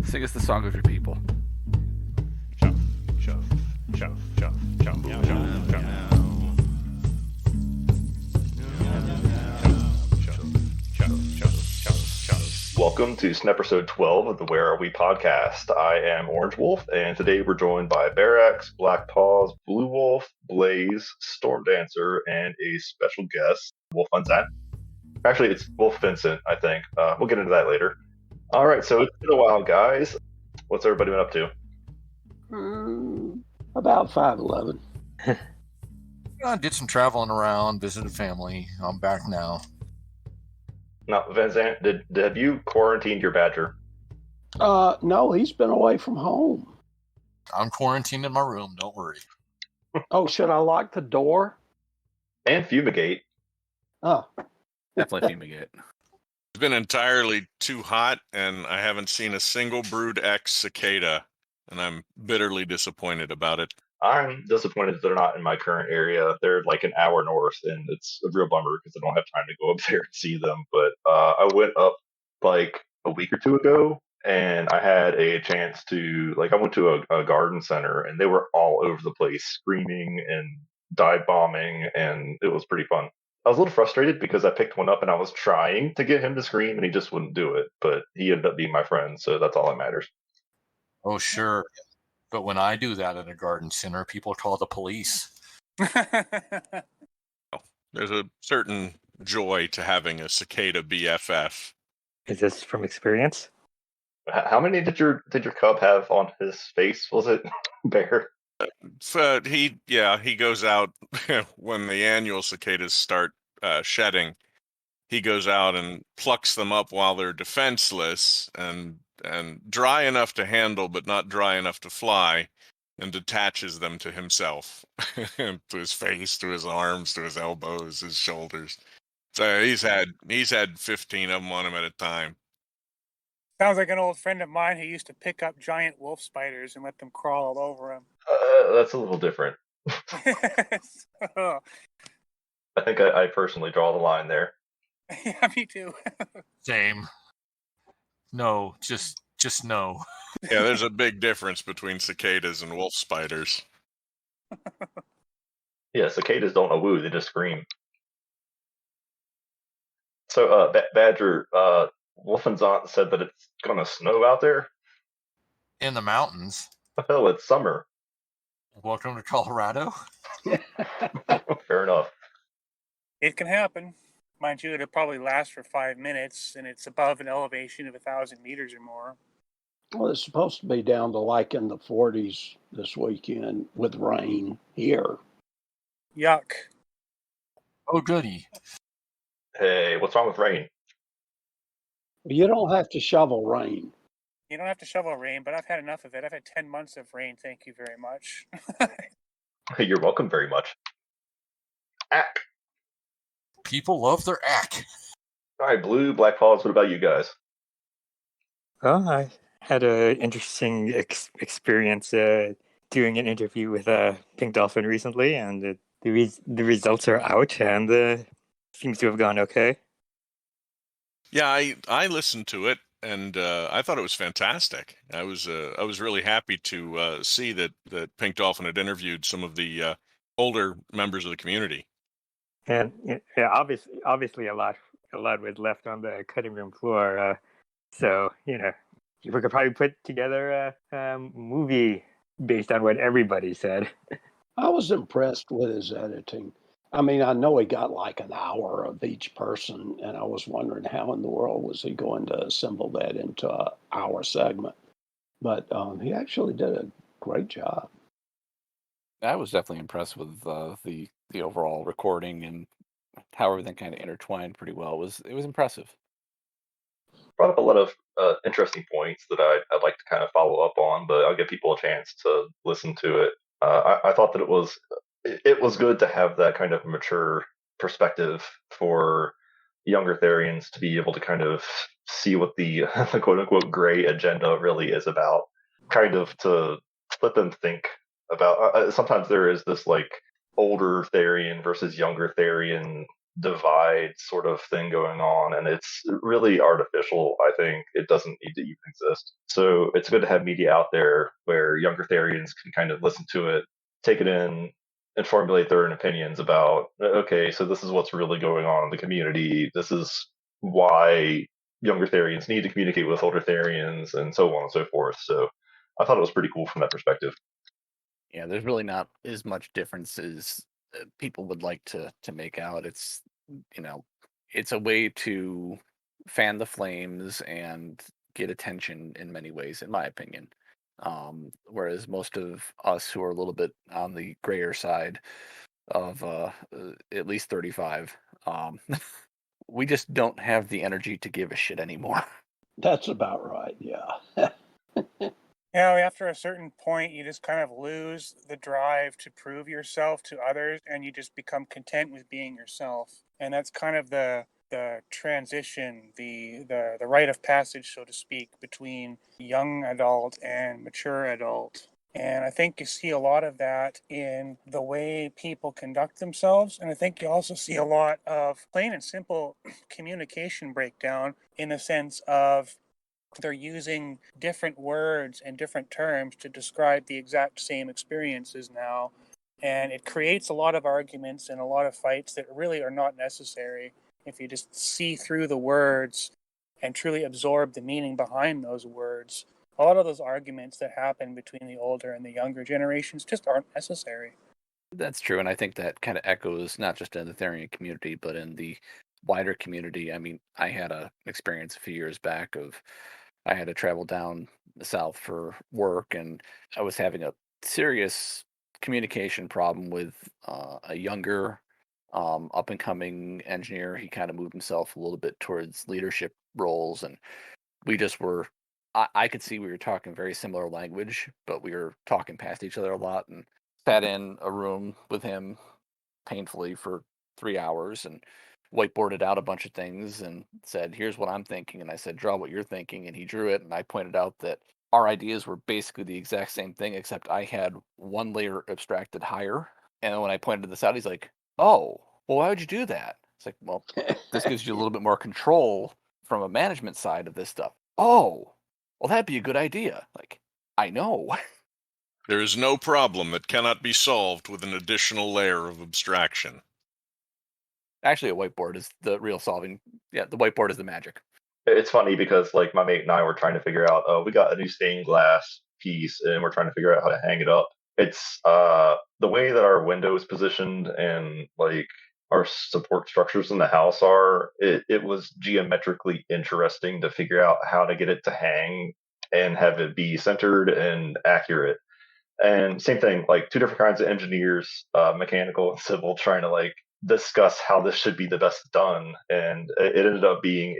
Sing us the song of your people. Chuff, chuff, chuff, chuff, chuff, chuff, chuff. Welcome to Sneppurrsode 12 of the Where Are We podcast. I am Orange Wolf, and today we're joined by Barax, Black Paws, Blue Wolf, Blayz, Storm Dancer, and a special guest, WolfVanZandt. Actually, it's WolfVanZandt, I think. We'll get into that later. All right, so it's been a while, guys. What's everybody been up to? About 5'11". I did some traveling around, visited family. I'm back now. Now, VanZandt, have you quarantined your badger? No, he's been away from home. I'm quarantined in my room, don't worry. Oh, should I lock the door? And fumigate. Oh. Definitely fumigate. It's been entirely too hot, and I haven't seen a single Brood X cicada, and I'm bitterly disappointed about it. I'm disappointed that they're not in my current area. They're like an hour north, and it's a real bummer because I don't have time to go up there and see them. But I went up like a week or two ago, and I had a chance to, I went to a garden center, and they were all over the place, screaming and dive bombing, and it was pretty fun. I was a little frustrated because I picked one up and I was trying to get him to scream, and he just wouldn't do it. But he ended up being my friend, so that's all that matters. Oh, sure. But when I do that at a garden center, people call the police. There's a certain joy to having a cicada BFF. Is this from experience? How many did your cub have on his face? Was it Bear? He goes out when the annual cicadas start shedding. He goes out and plucks them up while they're defenseless and dry enough to handle, but not dry enough to fly, and attaches them to himself, to his face, to his arms, to his elbows, his shoulders. So he's had 15 of them on him at a time. Sounds like an old friend of mine who used to pick up giant wolf spiders and let them crawl all over him. That's a little different. So, I think I personally draw the line there. yeah, me too. Same. No, just no. Yeah, there's a big difference between cicadas and wolf spiders. Yeah, cicadas don't awoo, they just scream. So, Badger, WolfVanZandt said that it's gonna snow out there. In the mountains. Oh, it's summer. Welcome to Colorado. Fair enough. It can happen. Mind you, it'll probably last for 5 minutes, and it's above an elevation of 1,000 meters or more. Well, it's supposed to be down to like in the 40s this weekend with rain here. Yuck. Oh, goody. Hey, what's wrong with rain? You don't have to shovel rain. You don't have to shovel rain, but I've had enough of it. I've had 10 months of rain, thank you very much. You're welcome very much. Ack. People love their ack. All right, Blue, Black Paws, what about you guys? Well, I had an interesting experience doing an interview with PinkDolphin recently, and the results are out, and seems to have gone okay. Yeah, I listened to it, and I thought it was fantastic. I was really happy to see that PinkDolphin had interviewed some of the older members of the community. And yeah, obviously a lot was left on the cutting room floor. So you could probably put together a movie based on what everybody said. I was impressed with his editing. I mean, I know he got like an hour of each person, and I was wondering how in the world was he going to assemble that into an hour segment. But he actually did a great job. I was definitely impressed with the overall recording and how everything kind of intertwined pretty well. It was impressive. Brought up a lot of interesting points that I'd like to kind of follow up on, but I'll give people a chance to listen to it. I thought that it was good to have that kind of mature perspective for younger Therians to be able to kind of see what the quote-unquote gray agenda really is about, kind of to let them think about. Sometimes there is this like older Therian versus younger Therian divide sort of thing going on, and it's really artificial. I think it doesn't need to even exist. So it's good to have media out there where younger Therians can kind of listen to it, take it in, and formulate their own opinions about, okay, so this is what's really going on in the community. This is why younger Therians need to communicate with older Therians, and so on and so forth. So I thought it was pretty cool from that perspective. Yeah, there's really not as much difference as people would like to make out. It's, you know, it's a way to fan the flames and get attention in many ways, in my opinion. Whereas most of us who are a little bit on the grayer side of at least 35, we just don't have the energy to give a shit anymore. That's about right, yeah. After a certain point, you just kind of lose the drive to prove yourself to others, and you just become content with being yourself. And that's kind of the transition, the rite of passage, so to speak, between young adult and mature adult. And I think you see a lot of that in the way people conduct themselves. And I think you also see a lot of plain and simple communication breakdown in the sense of they're using different words and different terms to describe the exact same experiences now. And it creates a lot of arguments and a lot of fights that really are not necessary if you just see through the words and truly absorb the meaning behind those words. A lot of those arguments that happen between the older and the younger generations just aren't necessary. That's true, and I think that kind of echoes not just in the Therian community, but in the wider community. I mean, I had an experience a few years back of I had to travel down the south for work, and I was having a serious communication problem with a younger, up and coming engineer. He kind of moved himself a little bit towards leadership roles, and we just were. I could see we were talking very similar language, but we were talking past each other a lot, and sat in a room with him painfully for 3 hours and whiteboarded out a bunch of things and said, "Here's what I'm thinking." And I said, "Draw what you're thinking." And he drew it. And I pointed out that our ideas were basically the exact same thing, except I had one layer abstracted higher. And when I pointed this out, he's like, "Oh, well, why would you do that?" It's like, "Well, this gives you a little bit more control from a management side of this stuff." "Oh, well, that'd be a good idea." Like, I know. There is no problem that cannot be solved with an additional layer of abstraction. Actually, a whiteboard is the real solving. Yeah, the whiteboard is the magic. It's funny because like my mate and I were trying to figure out, oh, we got a new stained glass piece and we're trying to figure out how to hang it up. It's the way that our window is positioned and like our support structures in the house are, it was geometrically interesting to figure out how to get it to hang and have it be centered and accurate. And same thing, like two different kinds of engineers, mechanical and civil, trying to like discuss how this should be the best done. And it ended up being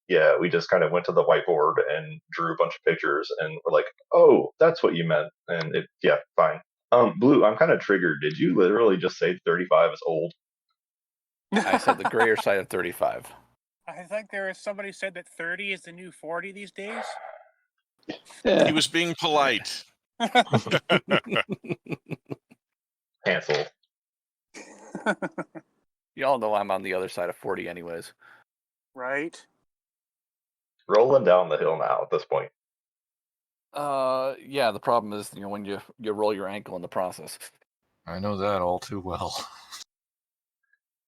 yeah, we just kind of went to the whiteboard and drew a bunch of pictures, and we're like, oh, that's what you meant. And yeah, fine. Blue, I'm kind of triggered. Did you literally just say 35 is old? I said the grayer side of 35. I think there is somebody said that 30 is the new 40 these days. He was being polite. Cancel. Y'all know I'm on the other side of 40 anyways. Right. Rolling down the hill now at this point. Yeah, the problem is, when you roll your ankle in the process. I know that all too well.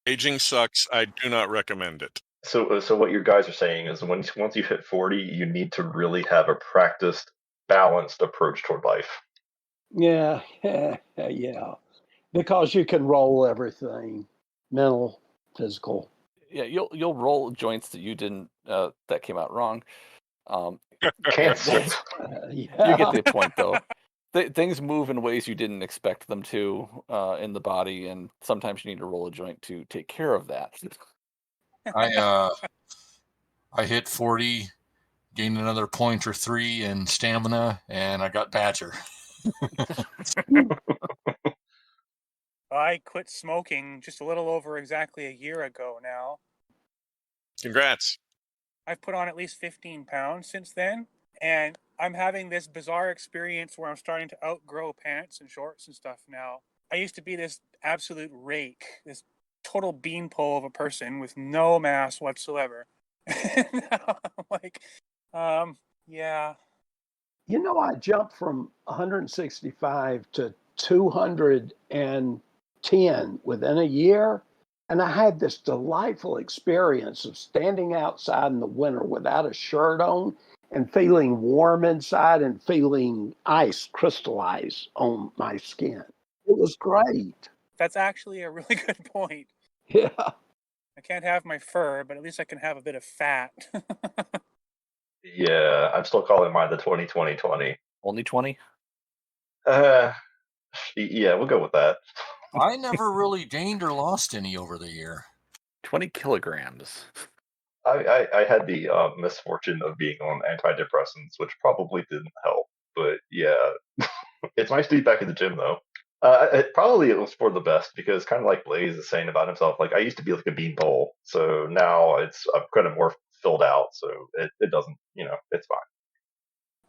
Aging sucks. I do not recommend it. So what you guys are saying is once you hit 40, you need to really have a practiced, balanced approach toward life. Yeah, yeah. Because you can roll everything, mental, physical. Yeah, you'll roll joints that you didn't that came out wrong. Cancel. Yeah. You get the point though. Things move in ways you didn't expect them to in the body, and sometimes you need to roll a joint to take care of that. I hit 40, gained another point or 3 in stamina, and I got Badger. I quit smoking just a little over exactly a year ago now. Congrats. I've put on at least 15 pounds since then, and I'm having this bizarre experience where I'm starting to outgrow pants and shorts and stuff now. I used to be this absolute rake, this total beanpole of a person with no mass whatsoever. I'm like, yeah. You know, I jumped from 165 to 210 within a year. And I had this delightful experience of standing outside in the winter without a shirt on and feeling warm inside and feeling ice crystallize on my skin. It was great. That's actually a really good point. Yeah. I can't have my fur, but at least I can have a bit of fat. Yeah, I'm still calling mine the 2020. Only 20? Yeah, we'll go with that. I never really gained or lost any over the year. 20 kilograms. I had the misfortune of being on antidepressants, which probably didn't help. But yeah, it's nice to be back in the gym, though. It was for the best because kind of like Blayz is saying about himself, like I used to be like a beanpole, so now I'm kind of more filled out, so it doesn't, it's fine.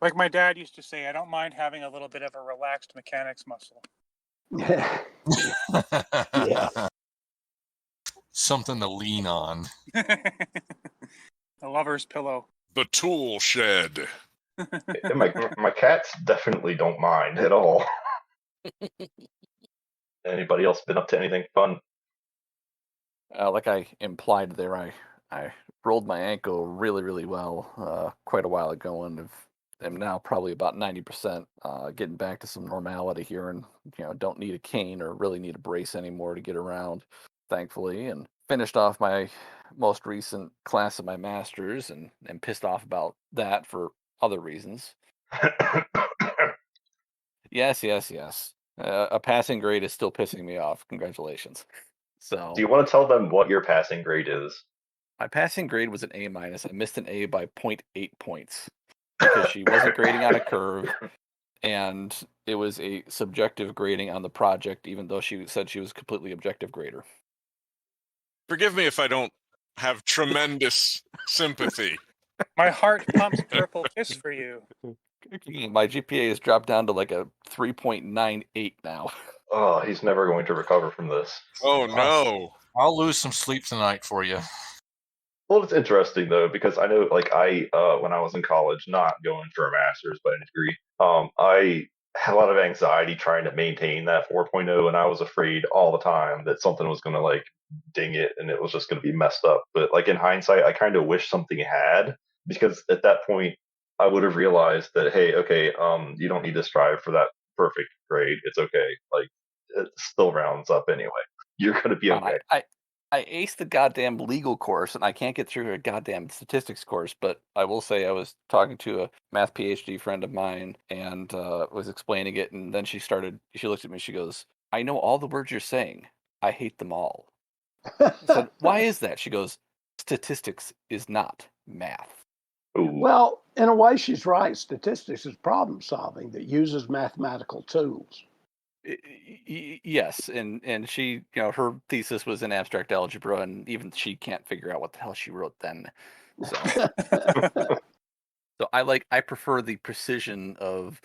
Like my dad used to say, I don't mind having a little bit of a relaxed mechanics muscle. Yeah. Something to lean on. A lover's pillow. The tool shed. And my cats definitely don't mind at all. Anybody else been up to anything fun? Like I implied there, I rolled my ankle really, really well quite a while ago, and am now probably about 90% getting back to some normality here, and don't need a cane or really need a brace anymore to get around, thankfully. And finished off my most recent class of my master's, and pissed off about that for other reasons. Yes. A passing grade is still pissing me off. Congratulations. So, Do you want to tell them what your passing grade is? my passing grade was an A minus. I missed an A by 0.8 points because she wasn't grading on a curve, and it was a subjective grading on the project, even though she said she was a completely objective grader. Forgive me if I don't have tremendous sympathy. My heart pumps purple kiss for you. My GPA has dropped down to like a 3.98 now. Oh, he's never going to recover from this. Oh no. I'll lose some sleep tonight for you. Well, it's interesting though because I know, like when I was in college, not going for a master's by any degree, I had a lot of anxiety trying to maintain that 4.0, and I was afraid all the time that something was going to like ding it and it was just going to be messed up. But like in hindsight, I kind of wish something had, because at that point I would have realized that, hey, okay, you don't need to strive for that perfect grade. It's okay. Like it still rounds up anyway. You're going to be okay. I aced the goddamn legal course, and I can't get through a goddamn statistics course, but I will say I was talking to a math PhD friend of mine and was explaining it, and then she looked at me, she goes, I know all the words you're saying. I hate them all. I said, why is that? She goes, statistics is not math. Ooh. Well, in a way, she's right. Statistics is problem solving that uses mathematical tools. Yes, and she, her thesis was in abstract algebra, and even she can't figure out what the hell she wrote then. So, so I prefer the precision of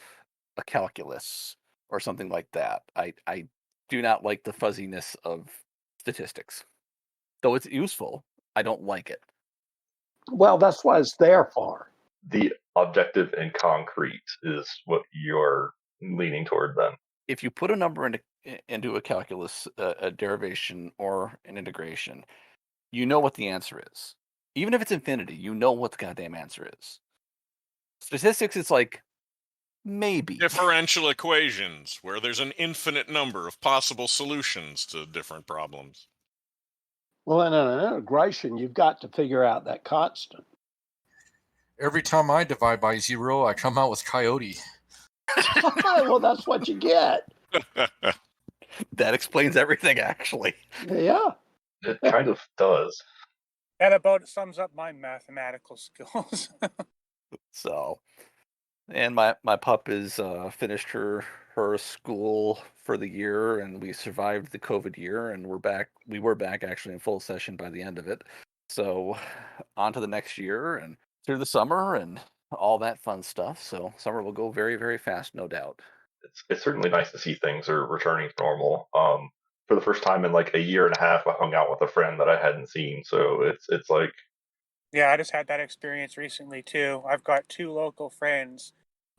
a calculus or something like that. I do not like the fuzziness of statistics, though it's useful. I don't like it. Well, that's what it's there for. The objective and concrete is what you're leaning toward then. If you put a number into a calculus, a derivation, or an integration, you know what the answer is. Even if it's infinity, you know what the goddamn answer is. Statistics, it's like, maybe. Differential equations, where there's an infinite number of possible solutions to different problems. Well, in an integration, you've got to figure out that constant. Every time I divide by 0, I come out with coyote. Well, that's what you get. That explains everything, actually. Yeah. It kind of does. That about sums up my mathematical skills. So, and my pup is finished her school for the year, and we survived the COVID year, and we were back actually in full session by the end of it. So, on to the next year and through the summer and all that fun stuff. So summer will go very, very fast, no doubt. It's certainly nice to see things are returning to normal. for the first time in like a year and a half, I hung out with a friend that I hadn't seen. So it's like, Yeah, I just had that experience recently too. I've got 2 local friends,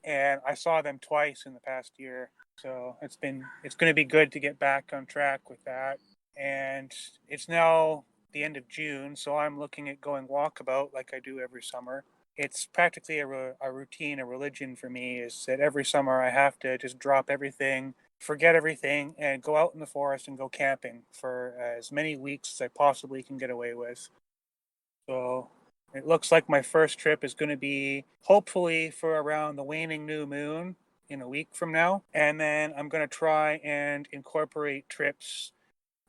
and I saw them twice in the past year. So it's going to be good to get back on track with that. And it's now the end of June, so I'm looking at going walkabout like I do every summer. It's practically a routine, a religion for me. Is that every summer I have to just drop everything, forget everything, and go out in the forest and go camping for as many weeks as I possibly can get away with. So it looks like my first trip is going to be hopefully for around the waning new moon in a week from now. And then I'm going to try and incorporate trips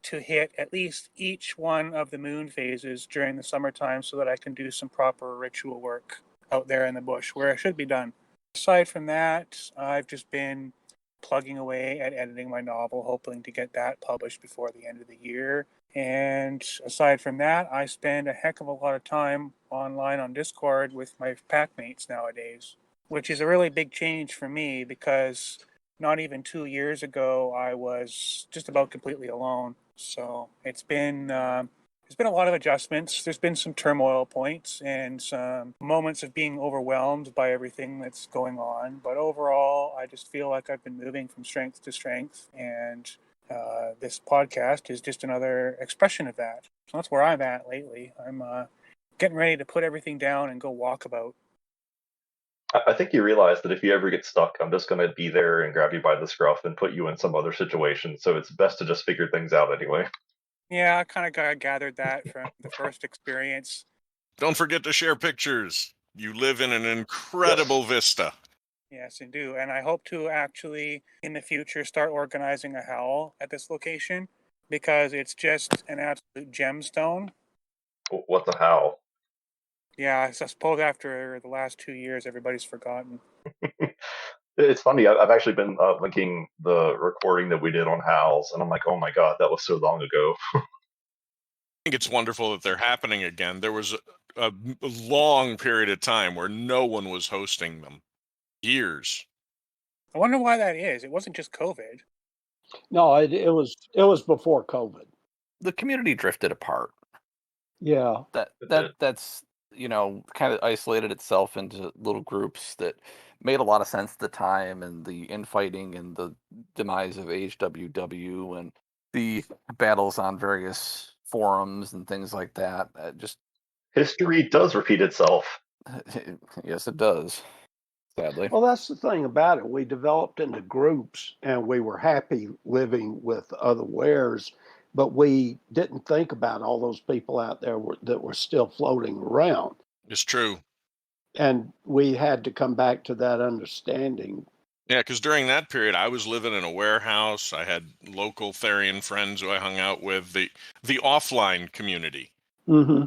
to hit at least each one of the moon phases during the summertime so that I can do some proper ritual work out there in the bush where it should be done. Aside from that, I've just been plugging away at editing my novel, hoping to get that published before the end of the year. And aside from that, I spend a heck of a lot of time online on Discord with my packmates nowadays, which is a really big change for me because not even 2 years ago, I was just about completely alone. So there's been a lot of adjustments. There's been some turmoil points and some moments of being overwhelmed by everything that's going on. But overall, I just feel like I've been moving from strength to strength, and this podcast is just another expression of that. So that's where I'm at lately. I'm getting ready to put everything down and go walkabout. I think you realize that if you ever get stuck, I'm just going to be there and grab you by the scruff and put you in some other situation. So it's best to just figure things out anyway. Yeah, I kind of gathered that from the first experience. Don't forget to share pictures. You live in an incredible vista. Yes, I do. And I hope to actually, in the future, start organizing a howl at this location because it's just an absolute gemstone. What's a howl? Yeah, I suppose after the last 2 years, everybody's forgotten. It's funny. I've actually been linking the recording that we did on Howls, and I'm like, oh my god, that was so long ago. I think it's wonderful that they're happening again. There was a long period of time where no one was hosting them. Years. I wonder why that is. It wasn't just COVID. No, it was before COVID. The community drifted apart. Yeah. That's kind of isolated itself into little groups that made a lot of sense at the time, and the infighting and the demise of HWW and the battles on various forums and things like that. Just history does repeat itself. Yes, it does. Sadly. Well, that's the thing about it. We developed into groups, and we were happy living with other wares, but we didn't think about all those people out there that were still floating around. It's true. And we had to come back to that understanding. Yeah, because during that period, I was living in a warehouse. I had local Therian friends who I hung out with, the offline community. Mm-hmm.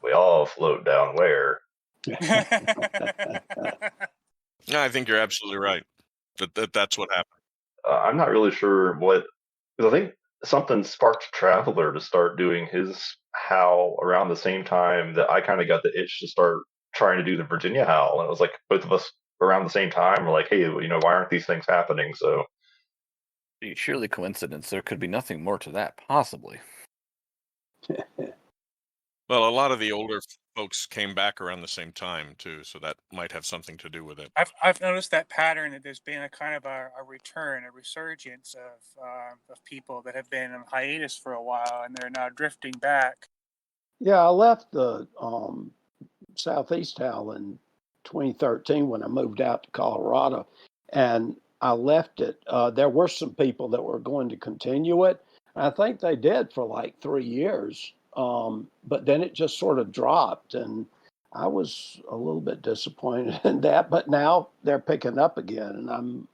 We all float down where. Yeah, I think you're absolutely right. That's what happened. I'm not really sure what, because I think something sparked Traveler to start doing his howl around the same time that I kind of got the itch to start trying to do the Virginia howl. And it was like both of us around the same time were like, hey, why aren't these things happening? So surely coincidence. There could be nothing more to that, possibly. Well, a lot of the older folks came back around the same time too, so that might have something to do with it. I've noticed that pattern, that there's been a kind of a return, a resurgence of people that have been on hiatus for a while, and they're now drifting back. Yeah, I left the Southeast Howl in 2013 when I moved out to Colorado, and I left it. There were some people that were going to continue it. I think they did for like 3 years. But then it just sort of dropped, and I was a little bit disappointed in that. But now they're picking up again, and I'm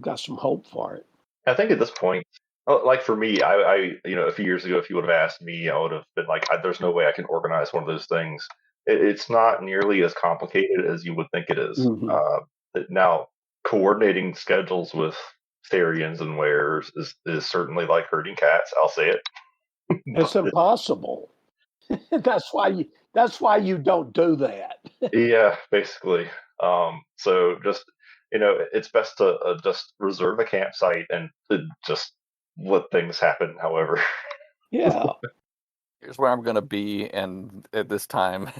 got some hope for it. I think at this point, like for me, I a few years ago, if you would have asked me, I would have been like, there's no way I can organize one of those things. It's not nearly as complicated as you would think it is. Mm-hmm. Now, coordinating schedules with Therians and wares is certainly like herding cats. I'll say it. It's impossible. That's why you don't do that. Yeah, basically. So just it's best to just reserve a campsite and to just let things happen. However, Yeah. Here's where I'm gonna be, and at this time.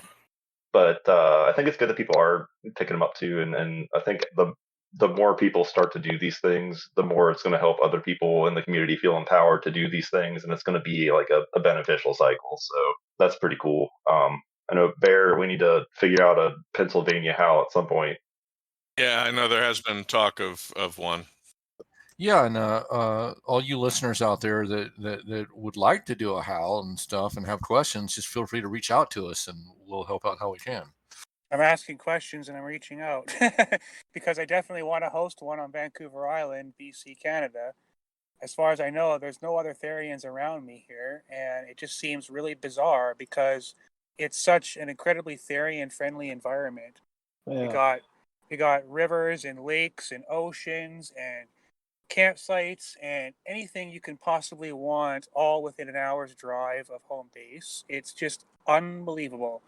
but I think it's good that people are picking them up too, and I think the more people start to do these things, the more it's going to help other people in the community feel empowered to do these things, and it's going to be like a beneficial cycle. So that's pretty cool. I know Bear, we need to figure out a Pennsylvania howl at some point. Yeah, I know there has been talk of one. Yeah, and all you listeners out there that would like to do a howl and stuff and have questions, just feel free to reach out to us, and we'll help out how we can. I'm asking questions and I'm reaching out because I definitely want to host one on Vancouver Island, BC, Canada. As far as I know, there's no other Therians around me here, and it just seems really bizarre because it's such an incredibly Therian-friendly environment. Yeah. We got rivers and lakes and oceans and campsites and anything you can possibly want, all within an hour's drive of home base. It's just unbelievable.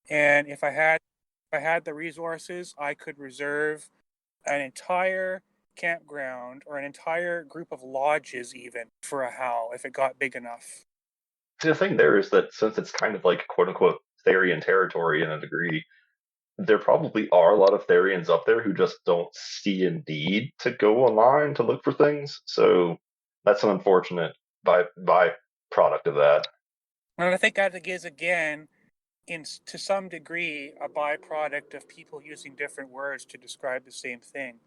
And if I had the resources, I could reserve an entire campground or an entire group of lodges even for a howl if it got big enough. The thing there is that since it's kind of like quote unquote Therian territory in a degree, there probably are a lot of Therians up there who just don't see a need to go online to look for things. So that's an unfortunate byproduct of that. And I think that is again, to some degree, a byproduct of people using different words to describe the same thing.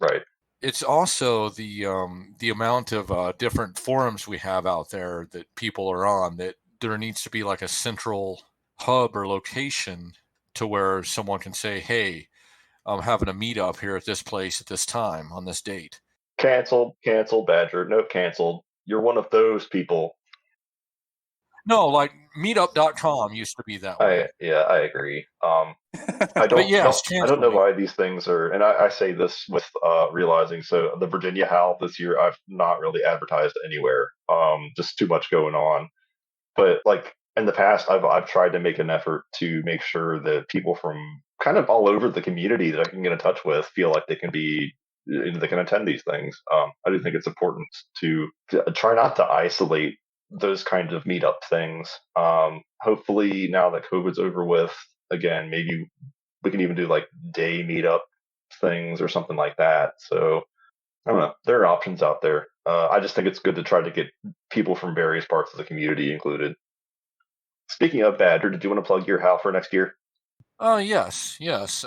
Right. It's also the amount of different forums we have out there that people are on, that there needs to be like a central hub or location to where someone can say, hey, I'm having a meetup here at this place at this time on this date. Canceled, Badger. No, canceled. You're one of those people. No, like meetup.com used to be that way. I agree. I don't know why these things are, and I say this with realizing. So the Virginia Howl this year, I've not really advertised anywhere. Just too much going on. But like in the past, I've tried to make an effort to make sure that people from kind of all over the community that I can get in touch with feel like they can attend these things. I do think it's important to try not to isolate those kinds of meetup things. Hopefully now that COVID's over with, again, maybe we can even do like day meetup things or something like that. So I don't know. There are options out there. I just think it's good to try to get people from various parts of the community included. Speaking of Badger, did you want to plug your howl for next year? Yes.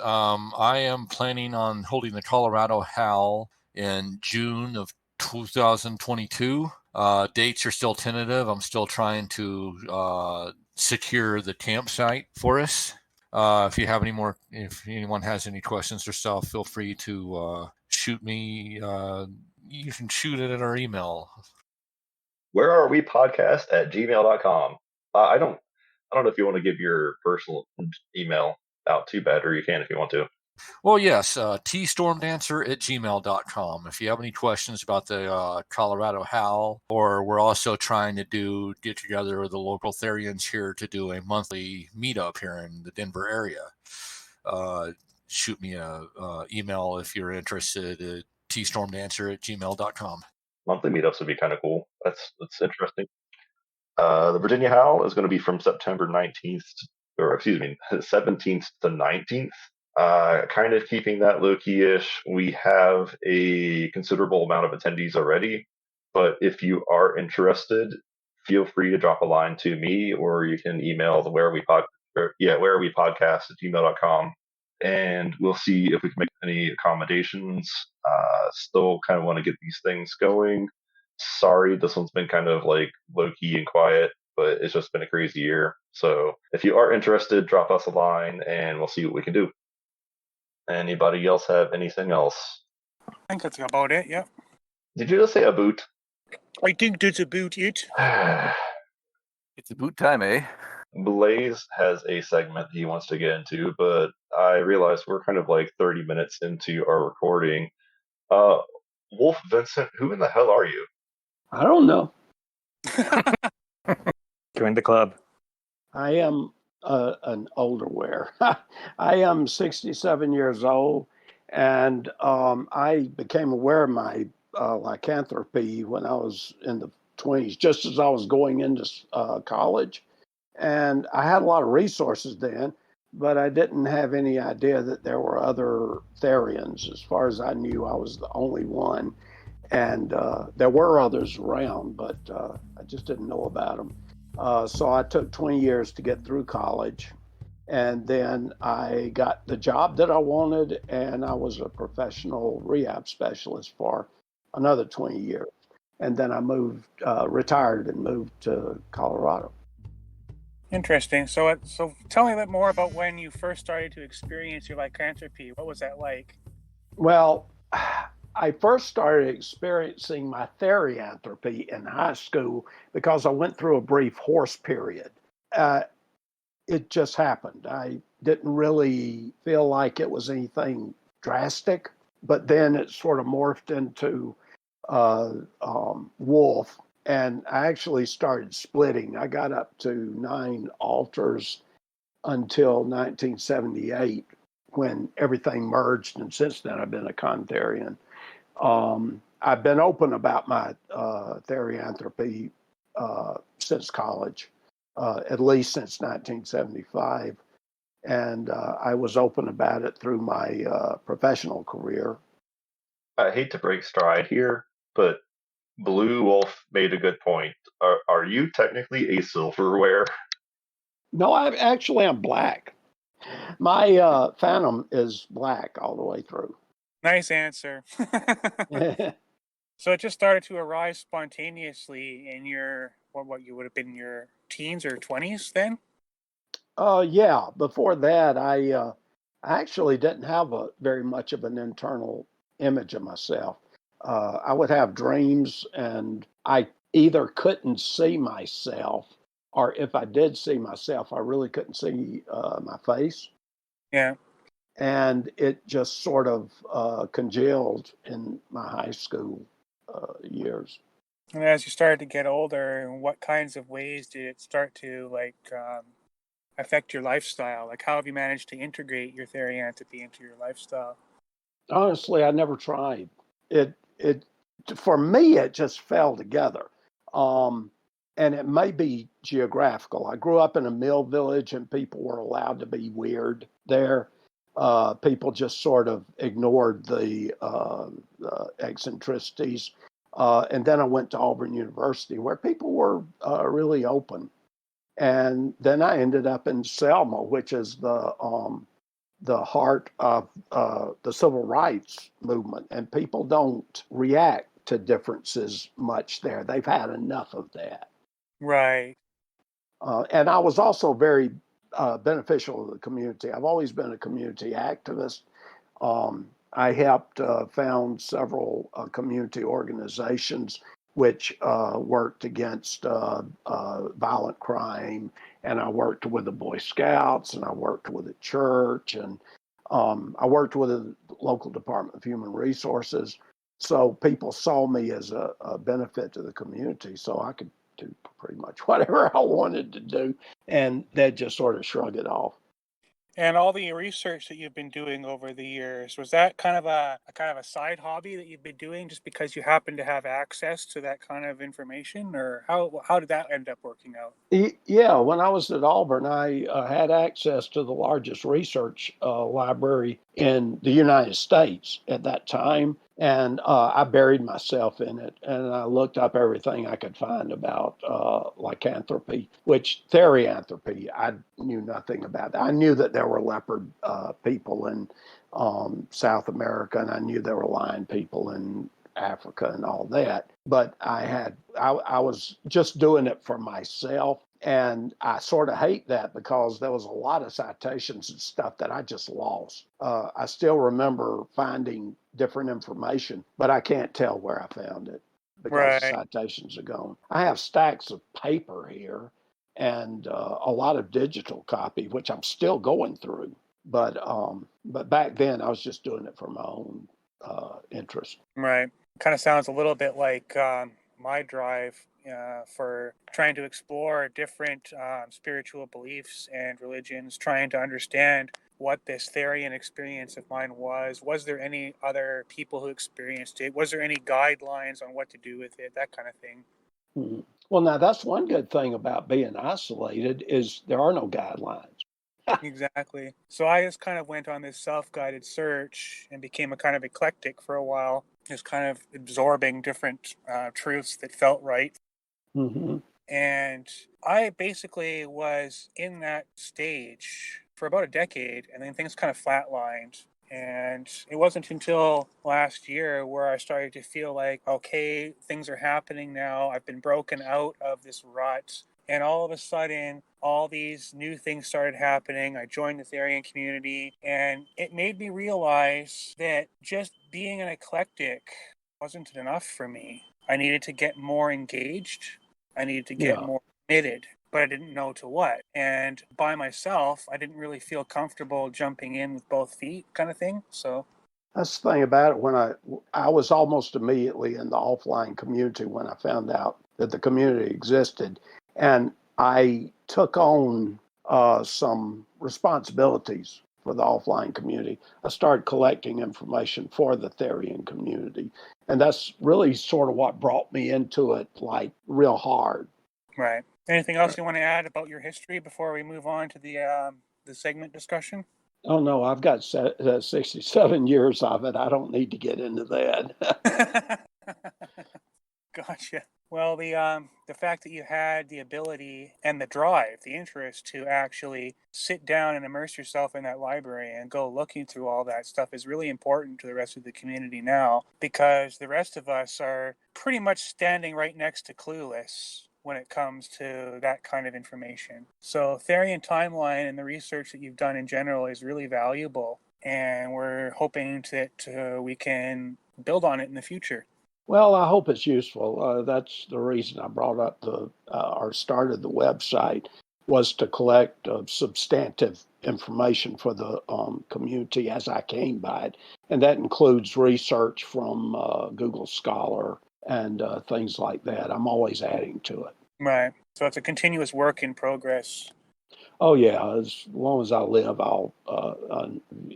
I am planning on holding the Colorado Howl in June of 2022. Dates are still tentative. I'm still trying to secure the campsite for us. If anyone has any questions or stuff, feel free to shoot me. You can shoot it at our email. WereAreWepodcast@gmail.com. I don't know if you want to give your personal email out too bad, or you can if you want to. Well, yes, tstormdancer@gmail.com. If you have any questions about the Colorado Howl, or we're also trying to get together with the local Therians here to do a monthly meetup here in the Denver area, shoot me a email if you're interested at tstormdancer@gmail.com. Monthly meetups would be kind of cool. That's interesting. The Virginia Howl is going to be from September 19th, or excuse me, 17th to 19th. Kind of keeping that low-key-ish. We have a considerable amount of attendees already, but if you are interested, feel free to drop a line to me, or you can email the werearewepodcast@gmail.com, and we'll see if we can make any accommodations. Still kind of want to get these things going. Sorry, this one's been kind of like low-key and quiet, but it's just been a crazy year. So if you are interested, drop us a line, and we'll see what we can do. Anybody else have anything else? I think that's about it, yeah. Did you just say a boot? I think that's about it. It's a boot time, eh? Blayz has a segment he wants to get into, but I realize we're kind of like 30 minutes into our recording. WolfVanZandt, who in the hell are you? I don't know. Join the club. I am an older were. I am 67 years old, and I became aware of my lycanthropy when I was in the 20s, just as I was going into college. And I had a lot of resources then, but I didn't have any idea that there were other Therians. As far as I knew, I was the only one. And there were others around, but I just didn't know about them. So I took 20 years to get through college. And then I got the job that I wanted, and I was a professional rehab specialist for another 20 years. And then I retired and moved to Colorado. Interesting. So tell me a bit more about when you first started to experience your lycanthropy. What was that like? Well, I first started experiencing my therianthropy in high school because I went through a brief horse period. It just happened. I didn't really feel like it was anything drastic, but then it sort of morphed into wolf, and I actually started splitting. I got up to 9 alters until 1978 when everything merged, and since then I've been a Contherian. I've been open about my therianthropy since college, at least since 1975. And I was open about it through my professional career. I hate to break stride here, but Blue Wolf made a good point. Are you technically a silverware? No, I'm black. My phantom is black all the way through. Nice answer. So it just started to arise spontaneously in your, what you would have been your teens or 20s then? Yeah. Before that, I actually didn't have very much of an internal image of myself. I would have dreams, and I either couldn't see myself, or if I did see myself, I really couldn't see my face. Yeah. And it just sort of congealed in my high school years. And as you started to get older, in what kinds of ways did it start to affect your lifestyle? Like, how have you managed to integrate your therianthropy into your lifestyle? Honestly, I never tried. It for me, it just fell together. And it may be geographical. I grew up in a mill village, and people were allowed to be weird there. People just sort of ignored the eccentricities. And then I went to Auburn University, where people were really open. And then I ended up in Selma, which is the heart of the civil rights movement. And people don't react to differences much there. They've had enough of that. Right. And I was also very beneficial to the community. I've always been a community activist. I helped found several community organizations which worked against violent crime, and I worked with the Boy Scouts, and I worked with the church, and I worked with the local Department of Human Resources. So people saw me as a benefit to the community, so I could do pretty much whatever I wanted to do, and they'd just sort of shrug it off. And all the research that you've been doing over the years, was that kind of a side hobby that you've been doing just because you happen to have access to that kind of information, or how did that end up working out? Yeah, when I was at Auburn, I had access to the largest research library in the United States at that time, and I buried myself in it, and I looked up everything I could find about lycanthropy, which therianthropy, I knew nothing about that. I knew that there were leopard people in South America, and I knew there were lion people in Africa and all that. But I was just doing it for myself. And I sort of hate that because there was a lot of citations and stuff that I just lost. I still remember finding different information, but I can't tell where I found it because the citations are gone. I have stacks of paper here and a lot of digital copy, which I'm still going through. But back then I was just doing it for my own interest. Right. Kind of sounds a little bit like my drive for trying to explore different spiritual beliefs and religions, trying to understand what this Therian experience of mine was. Was there any other people who experienced it? Was there any guidelines on what to do with it? That kind of thing. Hmm. Well, now that's one good thing about being isolated is there are no guidelines. Exactly. So I just kind of went on this self-guided search and became a kind of eclectic for a while, just kind of absorbing different truths that felt right. Mm-hmm. And I basically was in that stage for about a decade, and then things kind of flatlined. And it wasn't until last year where I started to feel like, okay, things are happening now. I've been broken out of this rut. And all of a sudden, all these new things started happening. I joined the Therian community, and it made me realize that just being an eclectic wasn't enough for me. I needed to get more engaged. I needed to get Yeah. more committed, but I didn't know to what. And by myself, I didn't really feel comfortable jumping in with both feet kind of thing. So That's the thing about it. When I was almost immediately in the offline community when I found out that the community existed, and I took on some responsibilities for the offline community. I started collecting information for the Therian community, and that's really sort of what brought me into it, like real hard. right. Anything else you want to add about your history before we move on to the segment discussion? Oh no, I've got 67 years of it. I don't need to get into that. Gotcha. Well, the fact that you had the ability and the drive, the interest to actually sit down and immerse yourself in that library and go looking through all that stuff is really important to the rest of the community now, because the rest of us are pretty much standing right next to clueless when it comes to that kind of information. So Therian Timeline and the research that you've done in general is really valuable, and we're hoping that we can build on it in the future. Well, I hope it's useful. That's the reason I brought up or started the website, was to collect substantive information for the community as I came by it. And that includes research from Google Scholar and things like that. I'm always adding to it. Right. So it's a continuous work in progress. Oh yeah, as long as I live,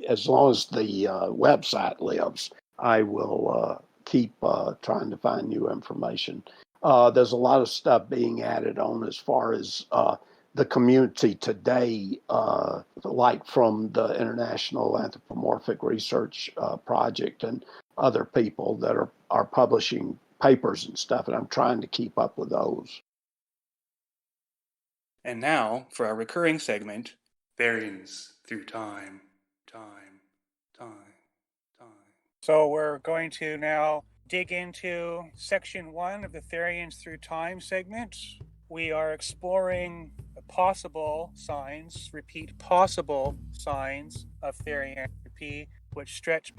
as long as the website lives, I will keep trying to find new information. There's a lot of stuff being added on as far as the community today, like from the International Anthropomorphic Research Project and other people that are publishing papers and stuff, and I'm trying to keep up with those. And now for our recurring segment, Therians Through Time. So we're going to now dig into section 1 of the Therians Through Time segment. We are exploring possible signs, possible signs of therianthropy, which stretch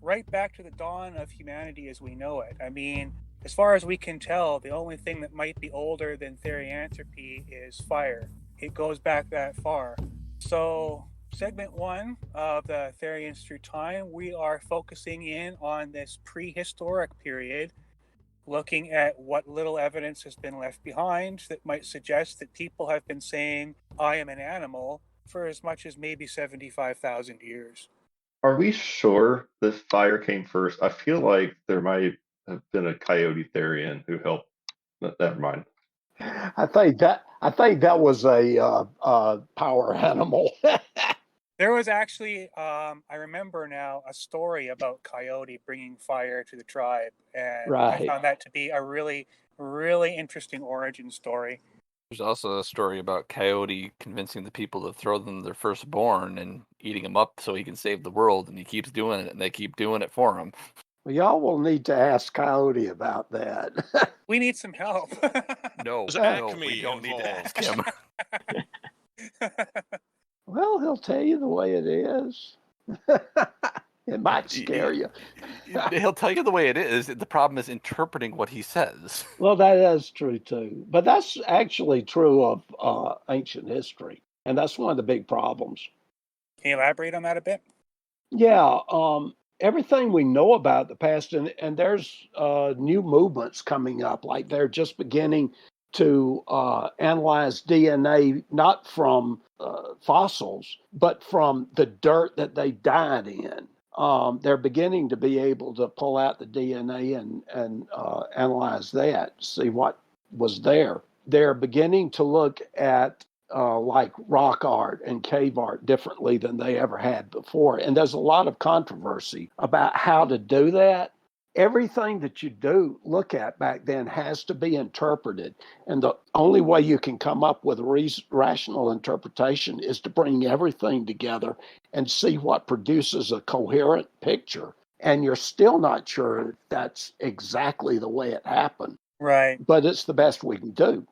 right back to the dawn of humanity as we know it. I mean, as far as we can tell, the only thing that might be older than therianthropy is fire. It goes back that far. So, segment 1 of the Therians Through Time, we are focusing in on this prehistoric period, looking at what little evidence has been left behind that might suggest that people have been saying, I am an animal, for as much as maybe 75,000 years. Are we sure this fire came first? I feel like there might have been a coyote Therian who helped. Never mind. I think that was a power animal. There was actually, I remember now, a story about Coyote bringing fire to the tribe, and Right. I found that to be a really, really interesting origin story. There's also a story about Coyote convincing the people to throw them their firstborn and eating them up so he can save the world, and he keeps doing it, and they keep doing it for him. Well, y'all will need to ask Coyote about that. We need some help. No, There's we acme don't need to ask involved. him. Well, he'll tell you the way it is. It might scare you. He'll tell you the way it is. The problem is interpreting what he says. Well, that is true too. But that's actually true of ancient history. And that's one of the big problems. Can you elaborate on that a bit? Yeah. Everything we know about the past, and there's new movements coming up, like they're just beginning to analyze DNA, not from fossils, but from the dirt that they died in. They're beginning to be able to pull out the DNA and analyze that, see what was there. They're beginning to look at like rock art and cave art differently than they ever had before. And there's a lot of controversy about how to do that. Everything that you do look at back then has to be interpreted. And the only way you can come up with a rational interpretation is to bring everything together and see what produces a coherent picture. And you're still not sure that's exactly the way it happened. Right. But it's the best we can do.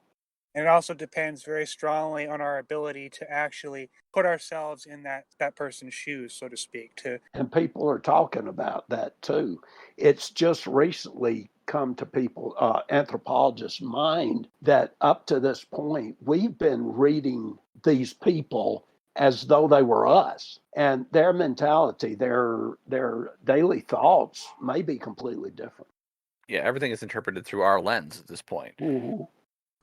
And it also depends very strongly on our ability to actually put ourselves in that person's shoes, so to speak. And people are talking about that too. It's just recently come to people, anthropologists' mind, that up to this point, we've been reading these people as though they were us. And their mentality, their daily thoughts may be completely different. Yeah, everything is interpreted through our lens at this point. Mm-hmm.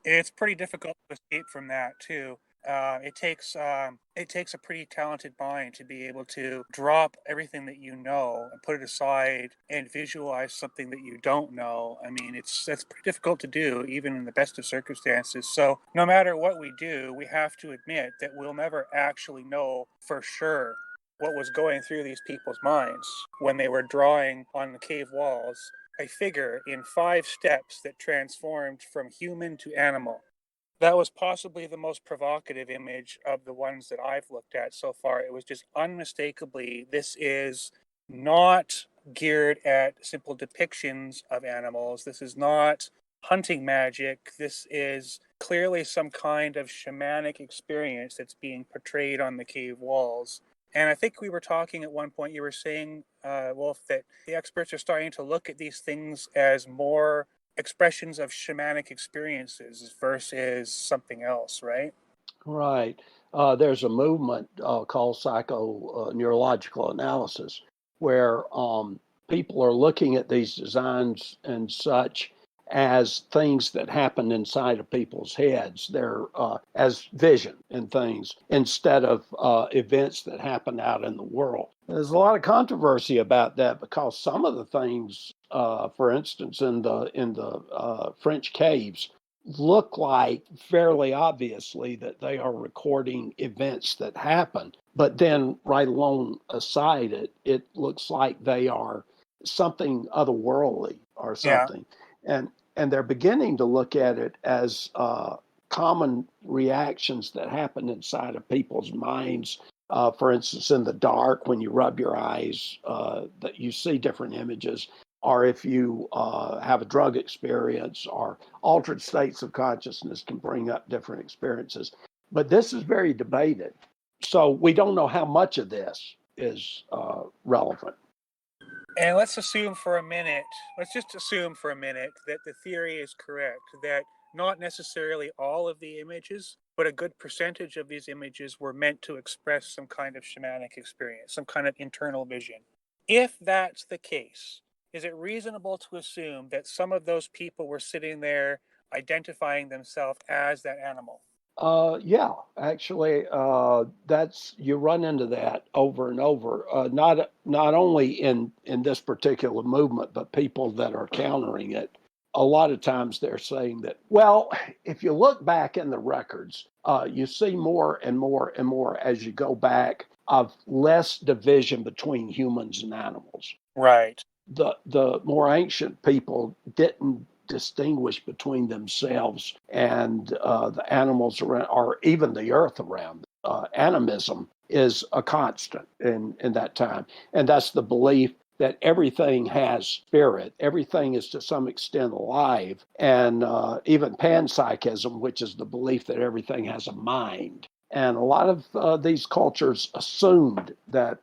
It's pretty difficult to escape from that too. It takes a pretty talented mind to be able to drop everything that you know and put it aside and visualize something that you don't know. I mean, that's pretty difficult to do, even in the best of circumstances. So no matter what we do, we have to admit that we'll never actually know for sure what was going through these people's minds when they were drawing on the cave walls a figure in 5 steps that transformed from human to animal. That was possibly the most provocative image of the ones that I've looked at so far. It was just unmistakably, this is not geared at simple depictions of animals. This is not hunting magic. This is clearly some kind of shamanic experience that's being portrayed on the cave walls. And I think we were talking at one point, you were saying, Wolf, that the experts are starting to look at these things as more expressions of shamanic experiences versus something else, right? Right. There's a movement called psychoneurological analysis where people are looking at these designs and such as things that happen inside of people's heads. They're as vision and things instead of events that happen out in the world. There's a lot of controversy about that because some of the things, for instance, in the French caves, look like fairly obviously that they are recording events that happen. But then right alongside it looks like they are something otherworldly or something. Yeah. And they're beginning to look at it as common reactions that happen inside of people's minds. For instance, in the dark, when you rub your eyes, that you see different images, or if you have a drug experience, or altered states of consciousness can bring up different experiences. But this is very debated. So we don't know how much of this is relevant. And let's just assume for a minute that the theory is correct, that not necessarily all of the images, but a good percentage of these images were meant to express some kind of shamanic experience, some kind of internal vision. If that's the case, is it reasonable to assume that some of those people were sitting there identifying themselves as that animal? Yeah, actually, that's you run into that over and over. Not only in this particular movement, but people that are countering it. A lot of times they're saying that, well, if you look back in the records, you see more and more and more as you go back of less division between humans and animals. Right. The more ancient people didn't distinguish between themselves and the animals around, or even the earth around. Animism is a constant in that time. And that's the belief that everything has spirit. Everything is to some extent alive. And even panpsychism, which is the belief that everything has a mind. And a lot of these cultures assumed that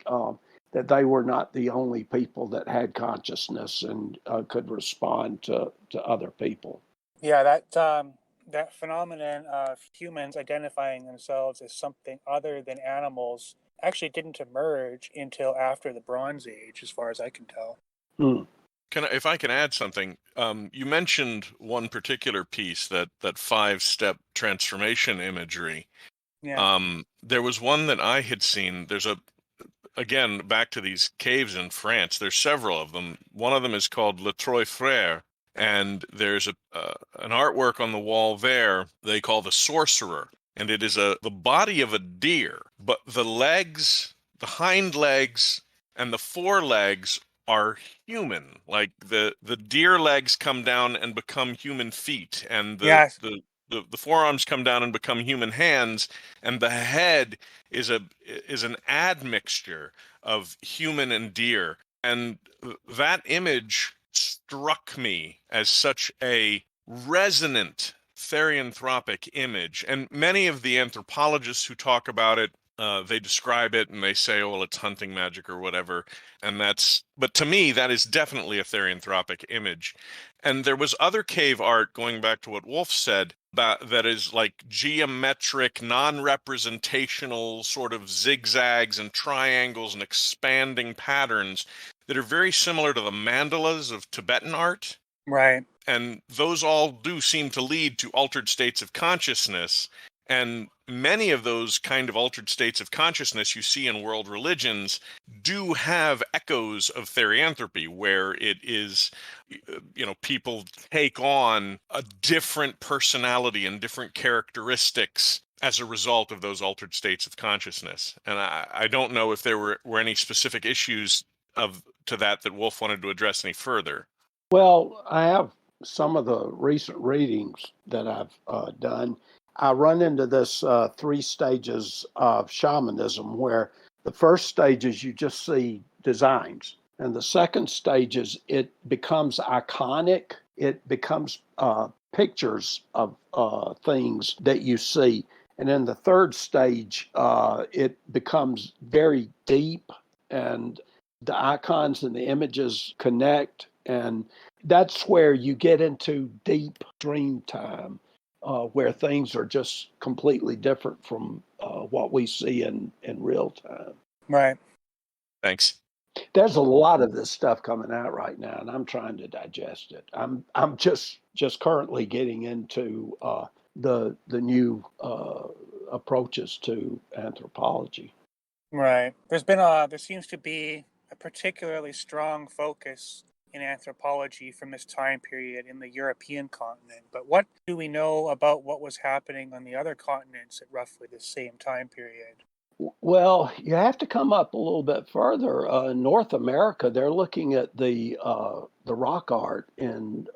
that they were not the only people that had consciousness and could respond to other people. Yeah, that phenomenon of humans identifying themselves as something other than animals actually didn't emerge until after the Bronze Age, as far as I can tell. Hmm. If I can add something, you mentioned one particular piece, that 5-step transformation imagery. Yeah. There was one that I had seen. Again, back to these caves in France. There's several of them. One of them is called Le Trois Frères, and there's an artwork on the wall there they call the Sorcerer, and it is the body of a deer, but the legs, the hind legs, and the forelegs are human. Like the deer legs come down and become human feet, and Yes. the forearms come down and become human hands, and the head is an admixture of human and deer. And that image struck me as such a resonant therianthropic image. And many of the anthropologists who talk about it, they describe it and they say, oh, well, it's hunting magic or whatever. But to me, that is definitely a therianthropic image. And there was other cave art, going back to what Wolf said, that is like geometric, non-representational sort of zigzags and triangles and expanding patterns that are very similar to the mandalas of Tibetan art. Right. And those all do seem to lead to altered states of consciousness. And many of those kind of altered states of consciousness you see in world religions do have echoes of therianthropy, where it is, people take on a different personality and different characteristics as a result of those altered states of consciousness. And I don't know if there were any specific issues to that Wolf wanted to address any further. Well, I have some of the recent readings that I've done. I run into this 3 stages of shamanism, where the first stage is you just see designs. And the second stage is it becomes iconic. It becomes pictures of things that you see. And in the third stage, it becomes very deep, and the icons and the images connect. And that's where you get into deep dream time, where things are just completely different from what we see in real time. Right. Thanks. There's a lot of this stuff coming out right now, and I'm trying to digest it. I'm just currently getting into the new approaches to anthropology. Right. There seems to be a particularly strong focus in anthropology from this time period in the European continent. But what do we know about what was happening on the other continents at roughly the same time period? Well, you have to come up a little bit further. In North America, they're looking at the rock art in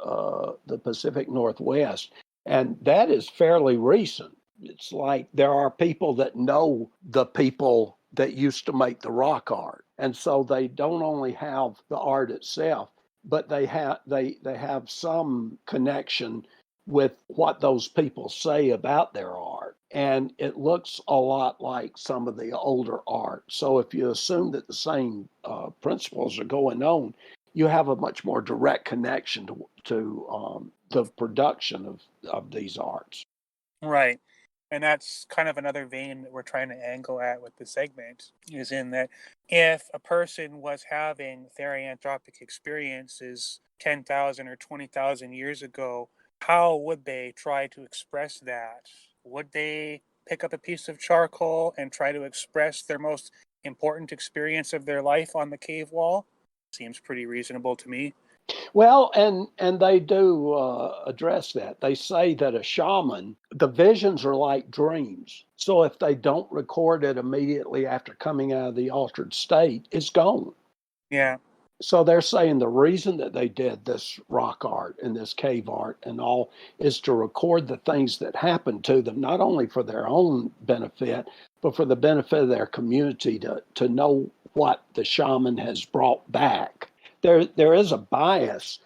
the Pacific Northwest, and that is fairly recent. It's like there are people that know the people that used to make the rock art, and so they don't only have the art itself, but they have some connection with what those people say about their art. And it looks a lot like some of the older art. So if you assume that the same principles are going on, you have a much more direct connection to the production of these arts. Right. And that's kind of another vein that we're trying to angle at with the segment, is in that if a person was having therianthropic experiences 10,000 or 20,000 years ago, how would they try to express that? Would they pick up a piece of charcoal and try to express their most important experience of their life on the cave wall? Seems pretty reasonable to me. Well, and they do address that. They say that a shaman, the visions are like dreams. So if they don't record it immediately after coming out of the altered state, it's gone. Yeah. So they're saying the reason that they did this rock art and this cave art and all is to record the things that happened to them, not only for their own benefit, but for the benefit of their community, to know what the shaman has brought back. There is a bias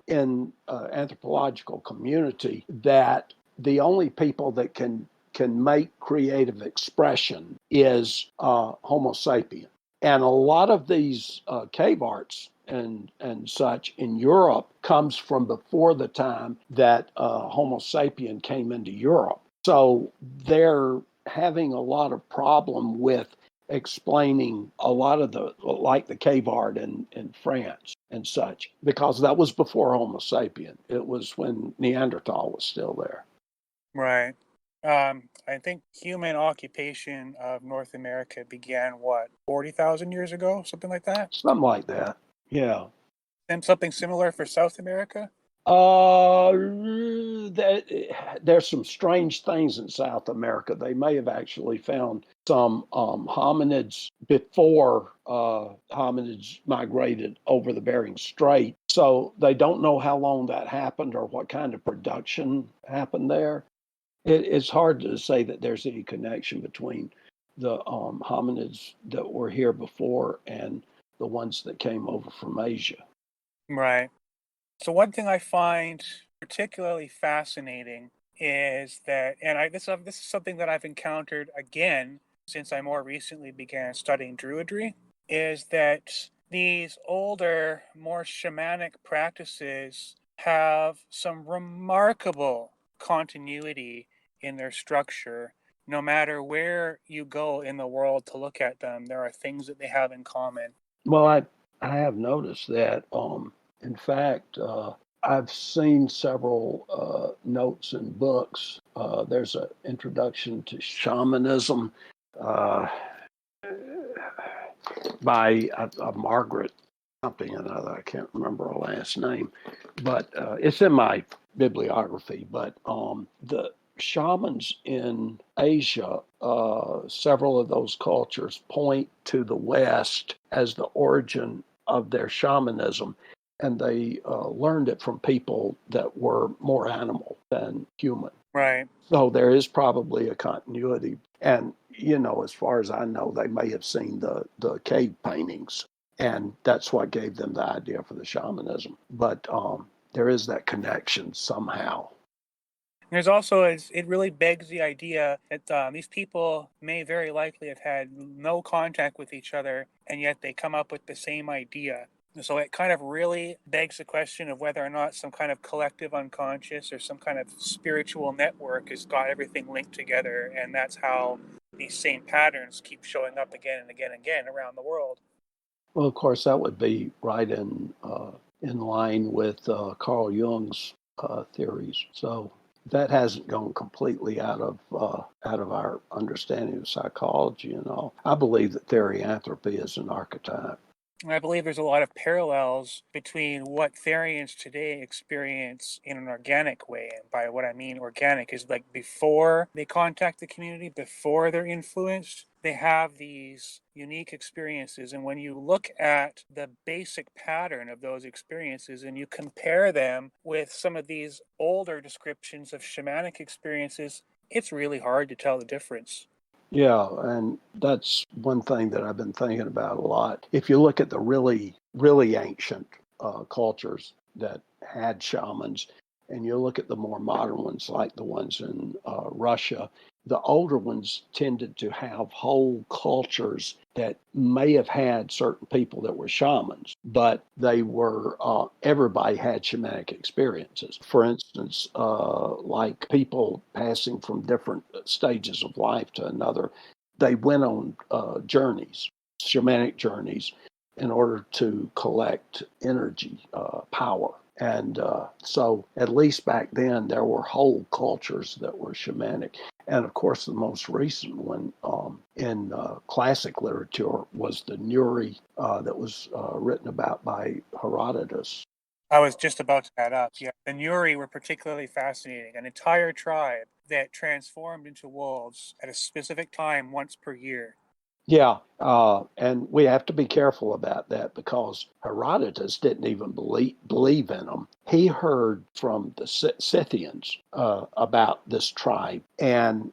in anthropological community that the only people that can make creative expression is Homo sapien. And a lot of these cave arts and such in Europe comes from before the time that Homo sapien came into Europe. So they're having a lot of problem with explaining a lot of the cave art in France. and such, because that was before Homo sapien. It was when Neanderthal was still there. Right. I think human occupation of North America began, 40,000 years ago? Something like that? Something like that. Yeah. And something similar for South America? There's some strange things in South America. They may have actually found some hominids before hominids migrated over the Bering Strait. So they don't know how long that happened or what kind of production happened there. It's hard to say that there's any connection between the hominids that were here before and the ones that came over from Asia. Right. So one thing I find particularly fascinating is that, and this is something that I've encountered again since I more recently began studying Druidry, is that these older, more shamanic practices have some remarkable continuity in their structure. No matter where you go in the world to look at them, there are things that they have in common. Well, I have noticed that. In fact, I've seen several notes in books. There's an introduction to shamanism by Margaret something or another. I can't remember her last name, but it's in my bibliography. But the shamans in Asia, several of those cultures point to the West as the origin of their shamanism. And they learned it from people that were more animal than human. Right. So there is probably a continuity. And, as far as I know, they may have seen the cave paintings, and that's what gave them the idea for the shamanism. But there is that connection somehow. There's also, it really begs the idea that these people may very likely have had no contact with each other, and yet they come up with the same idea. So it kind of really begs the question of whether or not some kind of collective unconscious or some kind of spiritual network has got everything linked together, and that's how these same patterns keep showing up again and again and again around the world. Well, of course, that would be right in line with Carl Jung's theories. So that hasn't gone completely out of our understanding of psychology and all. I believe that therianthropy is an archetype. And I believe there's a lot of parallels between what Therians today experience in an organic way. And by what I mean organic is like before they contact the community, before they're influenced, they have these unique experiences. And when you look at the basic pattern of those experiences and you compare them with some of these older descriptions of shamanic experiences, it's really hard to tell the difference. Yeah, and that's one thing that I've been thinking about a lot. If you look at the really, really ancient cultures that had shamans, and you look at the more modern ones, like the ones in Russia, the older ones tended to have whole cultures that may have had certain people that were shamans, but they were, everybody had shamanic experiences. For instance, like people passing from different stages of life to another, they went on journeys, shamanic journeys, in order to collect energy, power. And so at least back then, there were whole cultures that were shamanic. And of course, the most recent one in classic literature was the Nuri that was written about by Herodotus. I was just about to add up. Yeah, the Nuri were particularly fascinating. An entire tribe that transformed into wolves at a specific time once per year. Yeah, and we have to be careful about that because Herodotus didn't even believe in them. He heard from the Scythians about this tribe, and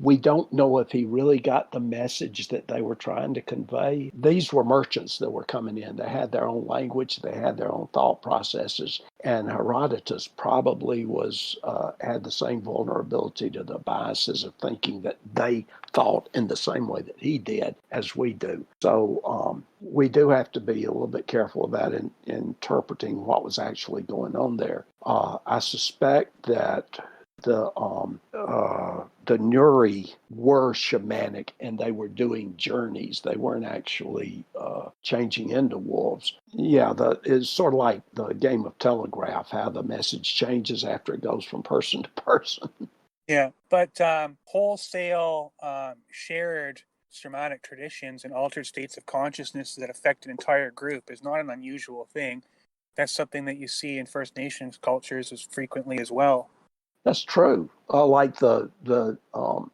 we don't know if he really got the message that they were trying to convey. These were merchants that were coming in. They had their own language. They had their own thought processes. And Herodotus probably had the same vulnerability to the biases of thinking that they thought in the same way that he did as we do. So we do have to be a little bit careful about interpreting what was actually going on there. I suspect that the the Nuri were shamanic and they were doing journeys. They weren't actually changing into wolves. Yeah, it's sort of like the game of telegraph, how the message changes after it goes from person to person. Yeah, but wholesale shared shamanic traditions and altered states of consciousness that affect an entire group is not an unusual thing. That's something that you see in First Nations cultures as frequently as well. That's true. Like the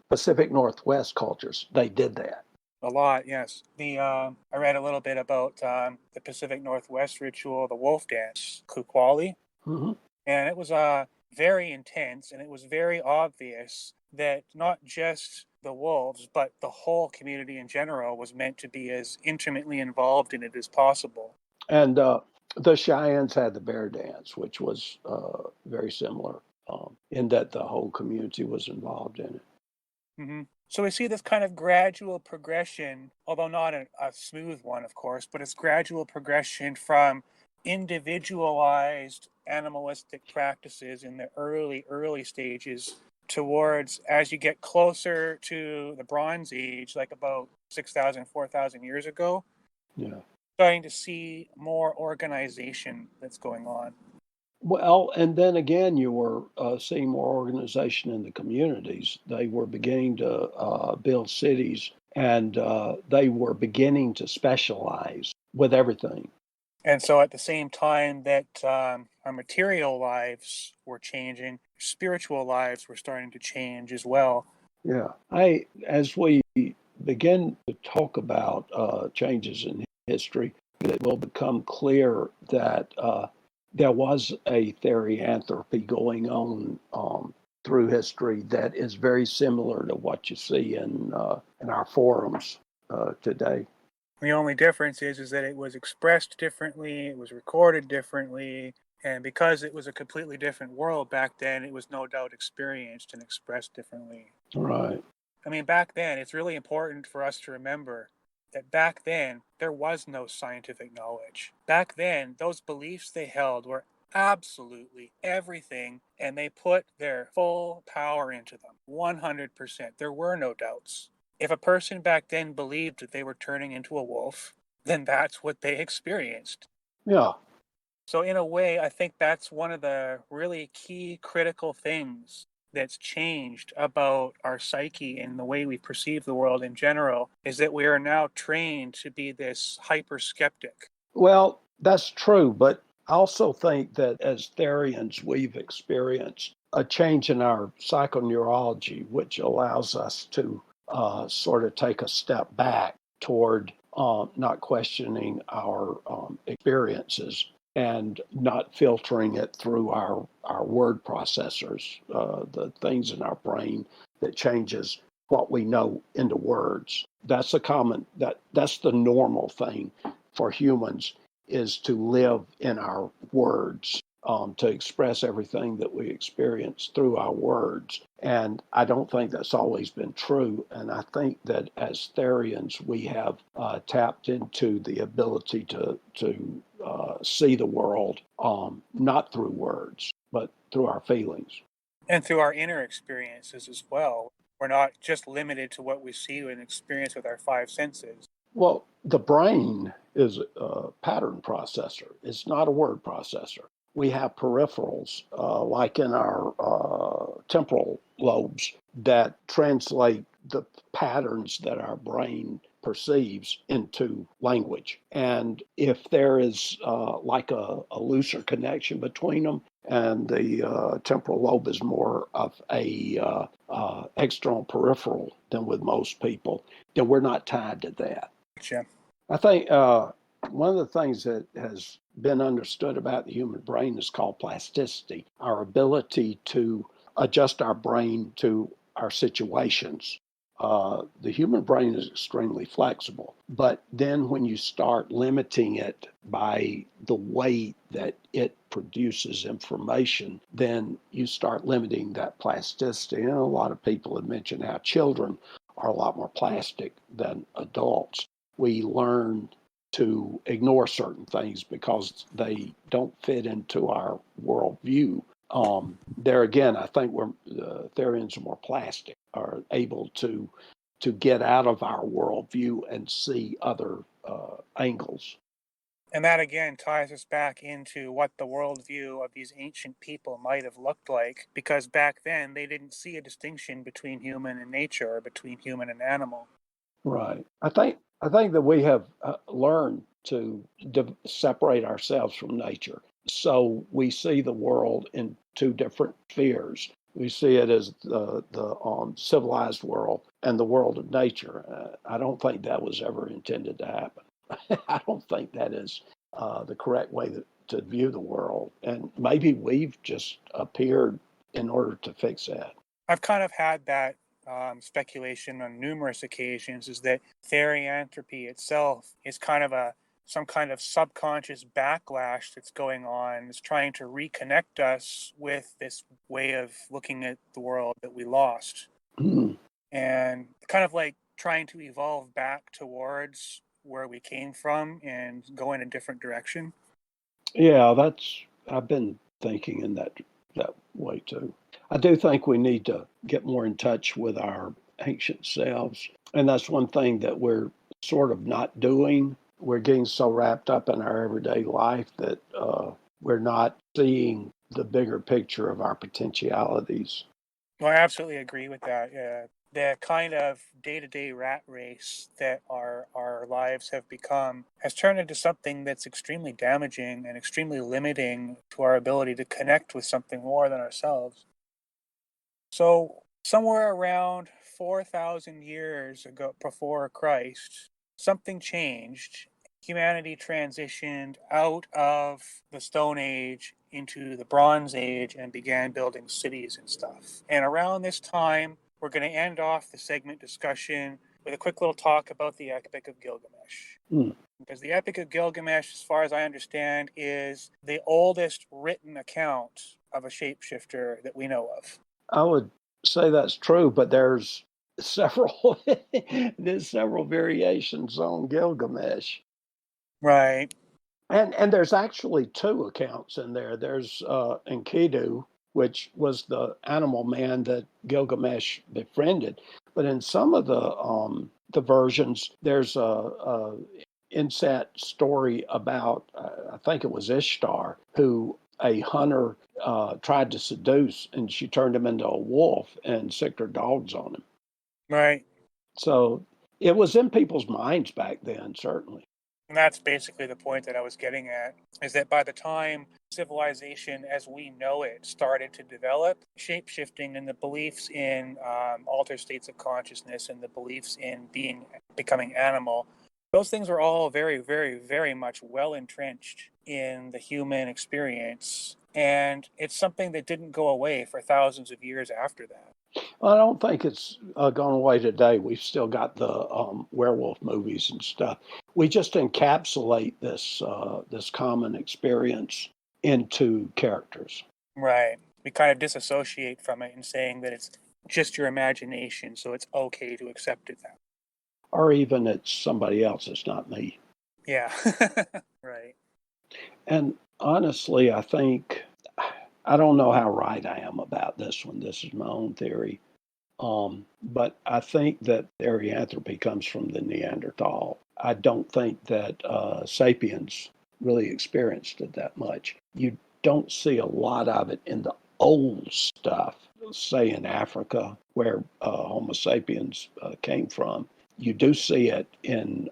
Pacific Northwest cultures, they did that. A lot, yes. I read a little bit about the Pacific Northwest ritual, the wolf dance, Kukwali, Mm-hmm. and it was very intense, and it was very obvious that not just the wolves, but the whole community in general was meant to be as intimately involved in it as possible. And the Cheyennes had the bear dance, which was very similar in that the whole community was involved in it. Mm-hmm. So we see this kind of gradual progression, although not a smooth one, of course, but it's gradual progression from individualized animalistic practices in the early stages towards, as you get closer to the Bronze Age, like about 6,000, 4,000 years ago, Yeah. starting to see more organization that's going on. Well, and then again, you were seeing more organization in the communities. They were beginning to build cities, and they were beginning to specialize with everything. And so at the same time that our material lives were changing, spiritual lives were starting to change as well. Yeah. As we begin to talk about changes in history, it will become clear that there was a therianthropy going on through history that is very similar to what you see in our forums today. The only difference is that it was expressed differently, it was recorded differently, and because it was a completely different world back then, it was no doubt experienced and expressed differently. Right. I mean, back then, it's really important for us to remember that back then, there was no scientific knowledge. Back then, those beliefs they held were absolutely everything, and they put their full power into them, 100%. There were no doubts. If a person back then believed that they were turning into a wolf, then that's what they experienced. Yeah. So in a way, I think that's one of the really key critical things that's changed about our psyche and the way we perceive the world in general, is that we are now trained to be this hyper skeptic. Well, that's true, but I also think that as Therians, we've experienced a change in our psychoneurology, which allows us to sort of take a step back toward not questioning our experiences and not filtering it through our word processors, the things in our brain that changes what we know into words. That's that's the normal thing for humans, is to live in our words, to express everything that we experience through our words. And I don't think that's always been true. And I think that as Therians, we have tapped into the ability to see the world not through words, but through our feelings. And through our inner experiences as well. We're not just limited to what we see and experience with our five senses. Well, the brain is a pattern processor. It's not a word processor. We have peripherals, like in our temporal lobes, that translate the patterns that our brain perceives into language. And if there is like a looser connection between them, and the temporal lobe is more of a external peripheral than with most people, then we're not tied to that. Gotcha. I think one of the things that has been understood about the human brain is called plasticity, our ability to adjust our brain to our situations. The human brain is extremely flexible, but then when you start limiting it by the way that it produces information, then you start limiting that plasticity. And a lot of people have mentioned how children are a lot more plastic than adults. We learn to ignore certain things because they don't fit into our worldview. There again, I think Therians are more plastic, are able to get out of our worldview and see other angles. And that again ties us back into what the worldview of these ancient people might have looked like, because back then they didn't see a distinction between human and nature or between human and animal. Right. I think that we have learned to separate ourselves from nature. So we see the world in two different spheres. We see it as the civilized world and the world of nature. I don't think that was ever intended to happen. I don't think that is the correct way to view the world. And maybe we've just appeared in order to fix that. I've kind of had that speculation on numerous occasions, is that therianthropy itself is kind of some kind of subconscious backlash that's going on. It's trying to reconnect us with this way of looking at the world that we lost. Mm. And kind of like trying to evolve back towards where we came from and go in a different direction. Yeah, I've been thinking in that way too. I do think we need to get more in touch with our ancient selves. And that's one thing that we're sort of not doing. We're getting so wrapped up in our everyday life that we're not seeing the bigger picture of our potentialities. Well, I absolutely agree with that. Yeah. The kind of day-to-day rat race that our lives have become has turned into something that's extremely damaging and extremely limiting to our ability to connect with something more than ourselves. So somewhere around 4,000 years ago before Christ, something changed. Humanity transitioned out of the Stone Age into the Bronze Age and began building cities and stuff. And around this time, we're going to end off the segment discussion with a quick little talk about the Epic of Gilgamesh. Mm. Because the Epic of Gilgamesh, as far as I understand, is the oldest written account of a shapeshifter that we know of. I would say that's true, but there's several variations on Gilgamesh. Right. And there's actually two accounts in there. There's Enkidu, which was the animal man that Gilgamesh befriended. But in some of the versions, there's a inset story about, I think it was Ishtar, who a hunter tried to seduce, and she turned him into a wolf and sicked her dogs on him. Right. So it was in people's minds back then, certainly. And that's basically the point that I was getting at, is that by the time civilization as we know it started to develop, shape-shifting and the beliefs in altered states of consciousness and the beliefs in becoming animal, those things were all very, very, very much well entrenched in the human experience. And it's something that didn't go away for thousands of years after that. Well, I don't think it's gone away today. We've still got the werewolf movies and stuff. We just encapsulate this common experience into characters. Right. We kind of disassociate from it and saying that it's just your imagination, so it's okay to accept it that. Or even it's somebody else, it's not me. Yeah. Right. And honestly, I think, I don't know how right I am about this one. This is my own theory. But I think that therianthropy comes from the Neanderthal. I don't think that sapiens really experienced it that much. You don't see a lot of it in the old stuff, say in Africa, where Homo sapiens came from. You do see it in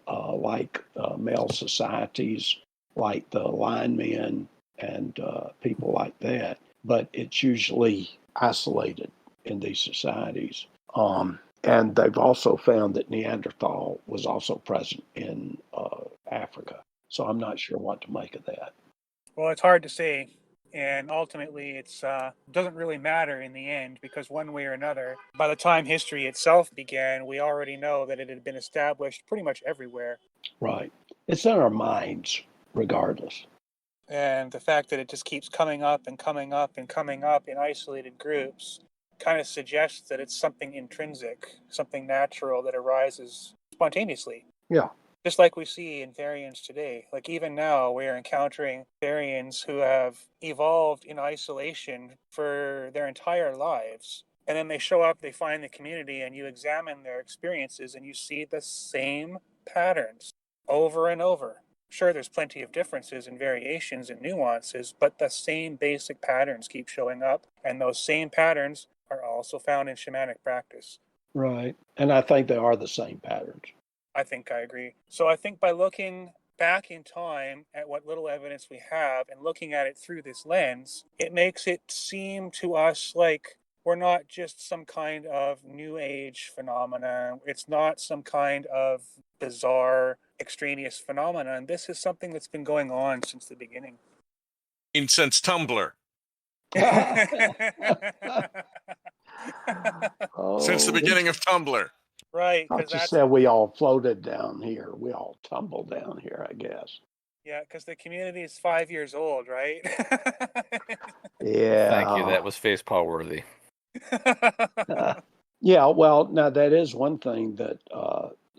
male societies, like the linemen and people like that, but it's usually isolated in these societies. And they've also found that Neanderthal was also present in Africa. So I'm not sure what to make of that. Well, it's hard to say. And ultimately, it doesn't really matter in the end, because one way or another, by the time history itself began, we already know that it had been established pretty much everywhere. Right. It's in our minds, regardless. And the fact that it just keeps coming up and coming up and coming up in isolated groups kind of suggests that it's something intrinsic, something natural that arises spontaneously. Yeah. Just like we see in Therians today. Like even now, we're encountering Therians who have evolved in isolation for their entire lives. And then they show up, they find the community, and you examine their experiences and you see the same patterns over and over. Sure, there's plenty of differences and variations and nuances, but the same basic patterns keep showing up. And those same patterns are also found in shamanic practice. Right. And I think they are the same patterns. I think I agree. So I think by looking back in time at what little evidence we have and looking at it through this lens, it makes it seem to us like we're not just some kind of new age phenomena. It's not some kind of bizarre extraneous phenomenon. This is something that's been going on since the beginning. Since Tumblr. Since the beginning of Tumblr. Right. I just said we all floated down here. We all tumbled down here, I guess. Yeah, because the community is 5 years old, right? Yeah. Thank you. That was facepalm worthy. Yeah, well, now that is one thing that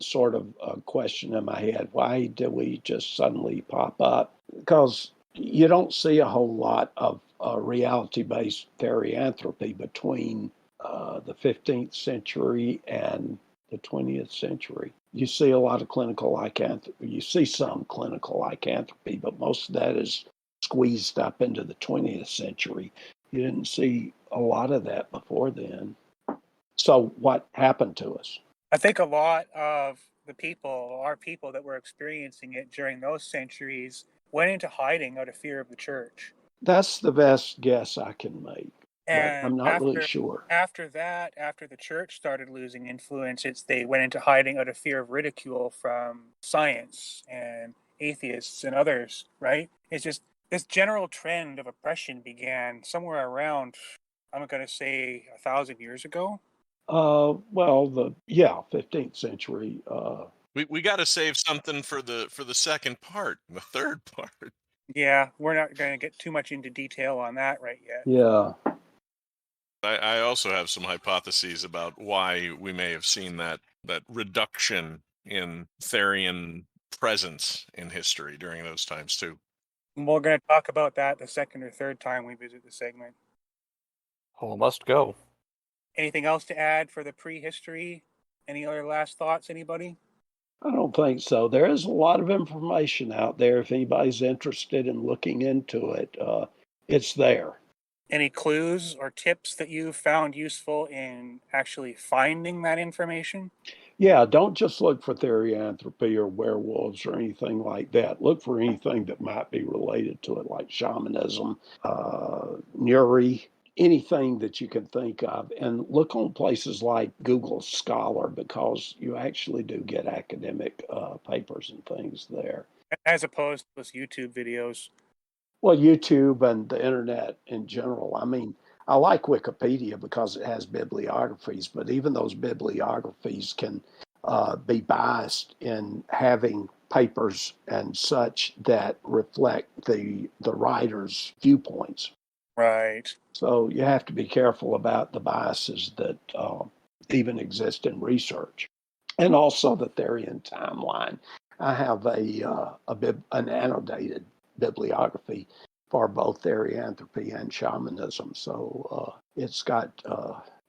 sort of a question in my head. Why did we just suddenly pop up? Because you don't see a whole lot of reality-based therianthropy between the 15th century and the 20th century. You see a lot of clinical lycanthropy. You see some clinical lycanthropy, but most of that is squeezed up into the 20th century. You didn't see a lot of that before then. So what happened to us? I think a lot of the people, our people that were experiencing it during those centuries, went into hiding out of fear of the church. That's the best guess I can make. And I'm not really sure. After that, after the church started losing influence, they went into hiding out of fear of ridicule from science and atheists and others, right? It's just this general trend of oppression began somewhere around, I'm going to say 1,000 years ago. Well, 15th century. We got to save something for the second part, the third part. Yeah, we're not going to get too much into detail on that right yet. Yeah. I also have some hypotheses about why we may have seen that reduction in Therian presence in history during those times too. We're going to talk about that the second or third time we visit the segment. All must go. Anything else to add for the prehistory? Any other last thoughts, anybody? I don't think so. There is a lot of information out there. If anybody's interested in looking into it, it's there. Any clues or tips that you found useful in actually finding that information? Yeah, don't just look for therianthropy or werewolves or anything like that. Look for anything that might be related to it, like shamanism, Nuri, anything that you can think of. And look on places like Google Scholar, because you actually do get academic papers and things there. As opposed to those YouTube videos. Well, YouTube and the internet in general. I mean, I like Wikipedia because it has bibliographies, but even those bibliographies can be biased in having papers and such that reflect the writer's viewpoints. Right. So you have to be careful about the biases that even exist in research. And also the Therian Timeline. I have an annotated bibliography for both therianthropy and shamanism. So it's got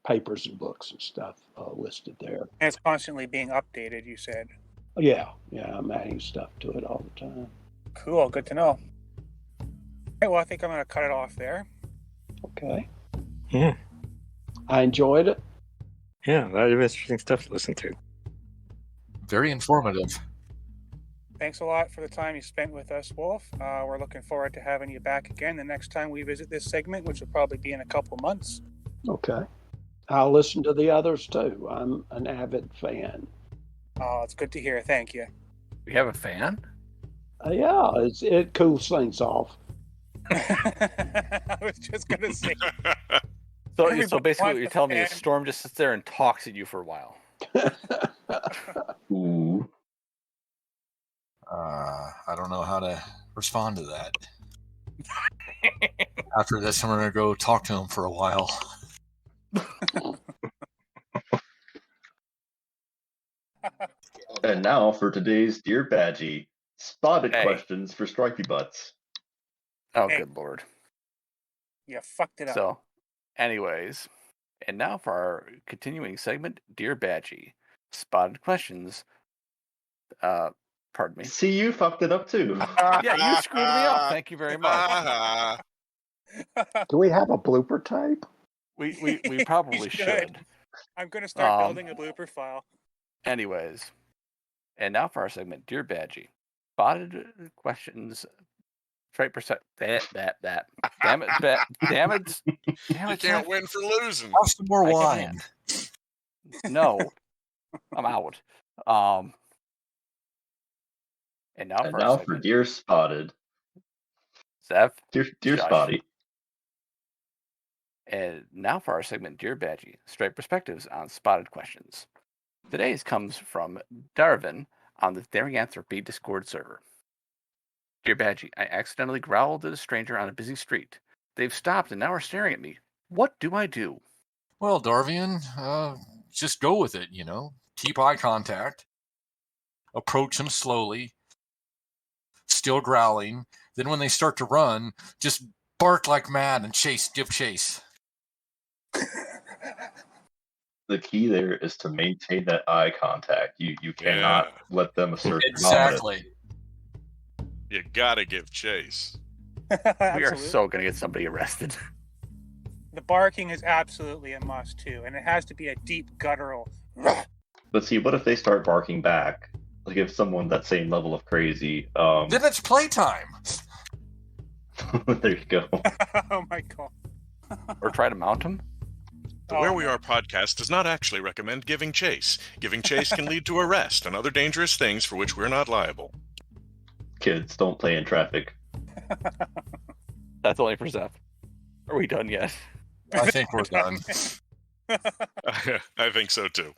papers and books and stuff listed there. And it's constantly being updated, you said. Yeah, I'm adding stuff to it all the time. Cool, good to know. Okay, well, I think I'm going to cut it off there. Okay. Yeah. I enjoyed it. Yeah, a lot of interesting stuff to listen to. Very informative. Thanks a lot for the time you spent with us, Wolf. We're looking forward to having you back again the next time we visit this segment, which will probably be in a couple months. Okay. I'll listen to the others too. I'm an avid fan. Oh, it's good to hear. Thank you. We have a fan? Yeah, it cools things off. I was just going to say. So Everybody basically what wants you're a telling me is fan. Storm just sits there and talks at you for a while. Ooh. I don't know how to respond to that. After this, I'm going to go talk to him for a while. And And now for today's Dear Badgie, spotted Hey. questions for stripy butts. Oh, Hey. good lord. You fucked it up. So, anyways, and now for our continuing segment, Dear Badgie, spotted questions. Pardon me. See, you fucked it up too. Yeah, you screwed me up. Thank you very much. Do we have a blooper tape? We probably We should. I'm going to start building a blooper file. Anyways, and now for our segment, Dear Badgie, spotted questions. Straight percent. That. Damn it, damn it. You can't Jeff. win for losing. Have some more I wine. No, I'm out. And now And for now our for segment, Dear Spotted. Zef. Dear Shush. Spotty. And now for our segment, Dear Badgie, straight perspectives on spotted questions. Today's comes from Darvin on the Therianthropy Discord server. Dear Badgie, I accidentally growled at a stranger on a busy street. They've stopped and now are staring at me. What do I do? Well, Darvian, just go with it, you know. Keep eye contact. Approach them slowly. Still growling. Then when they start to run, just bark like mad and give chase. The key there is to maintain that eye contact. You cannot let them assert dominance. Exactly. You gotta give chase. We are Absolutely. so going to get somebody arrested. The barking is absolutely a must too, and it has to be a deep guttural. But see, what if they start barking back? Like if someone that same level of crazy. Then it's playtime. There you go. Oh my god. Or try to mount them. The Where We Are podcast does not actually recommend giving chase. Giving chase can lead to arrest and other dangerous things for which we're not liable. Kids, don't play in traffic. That's only for Zeph. Are we done yet? I think we're done. I think so too.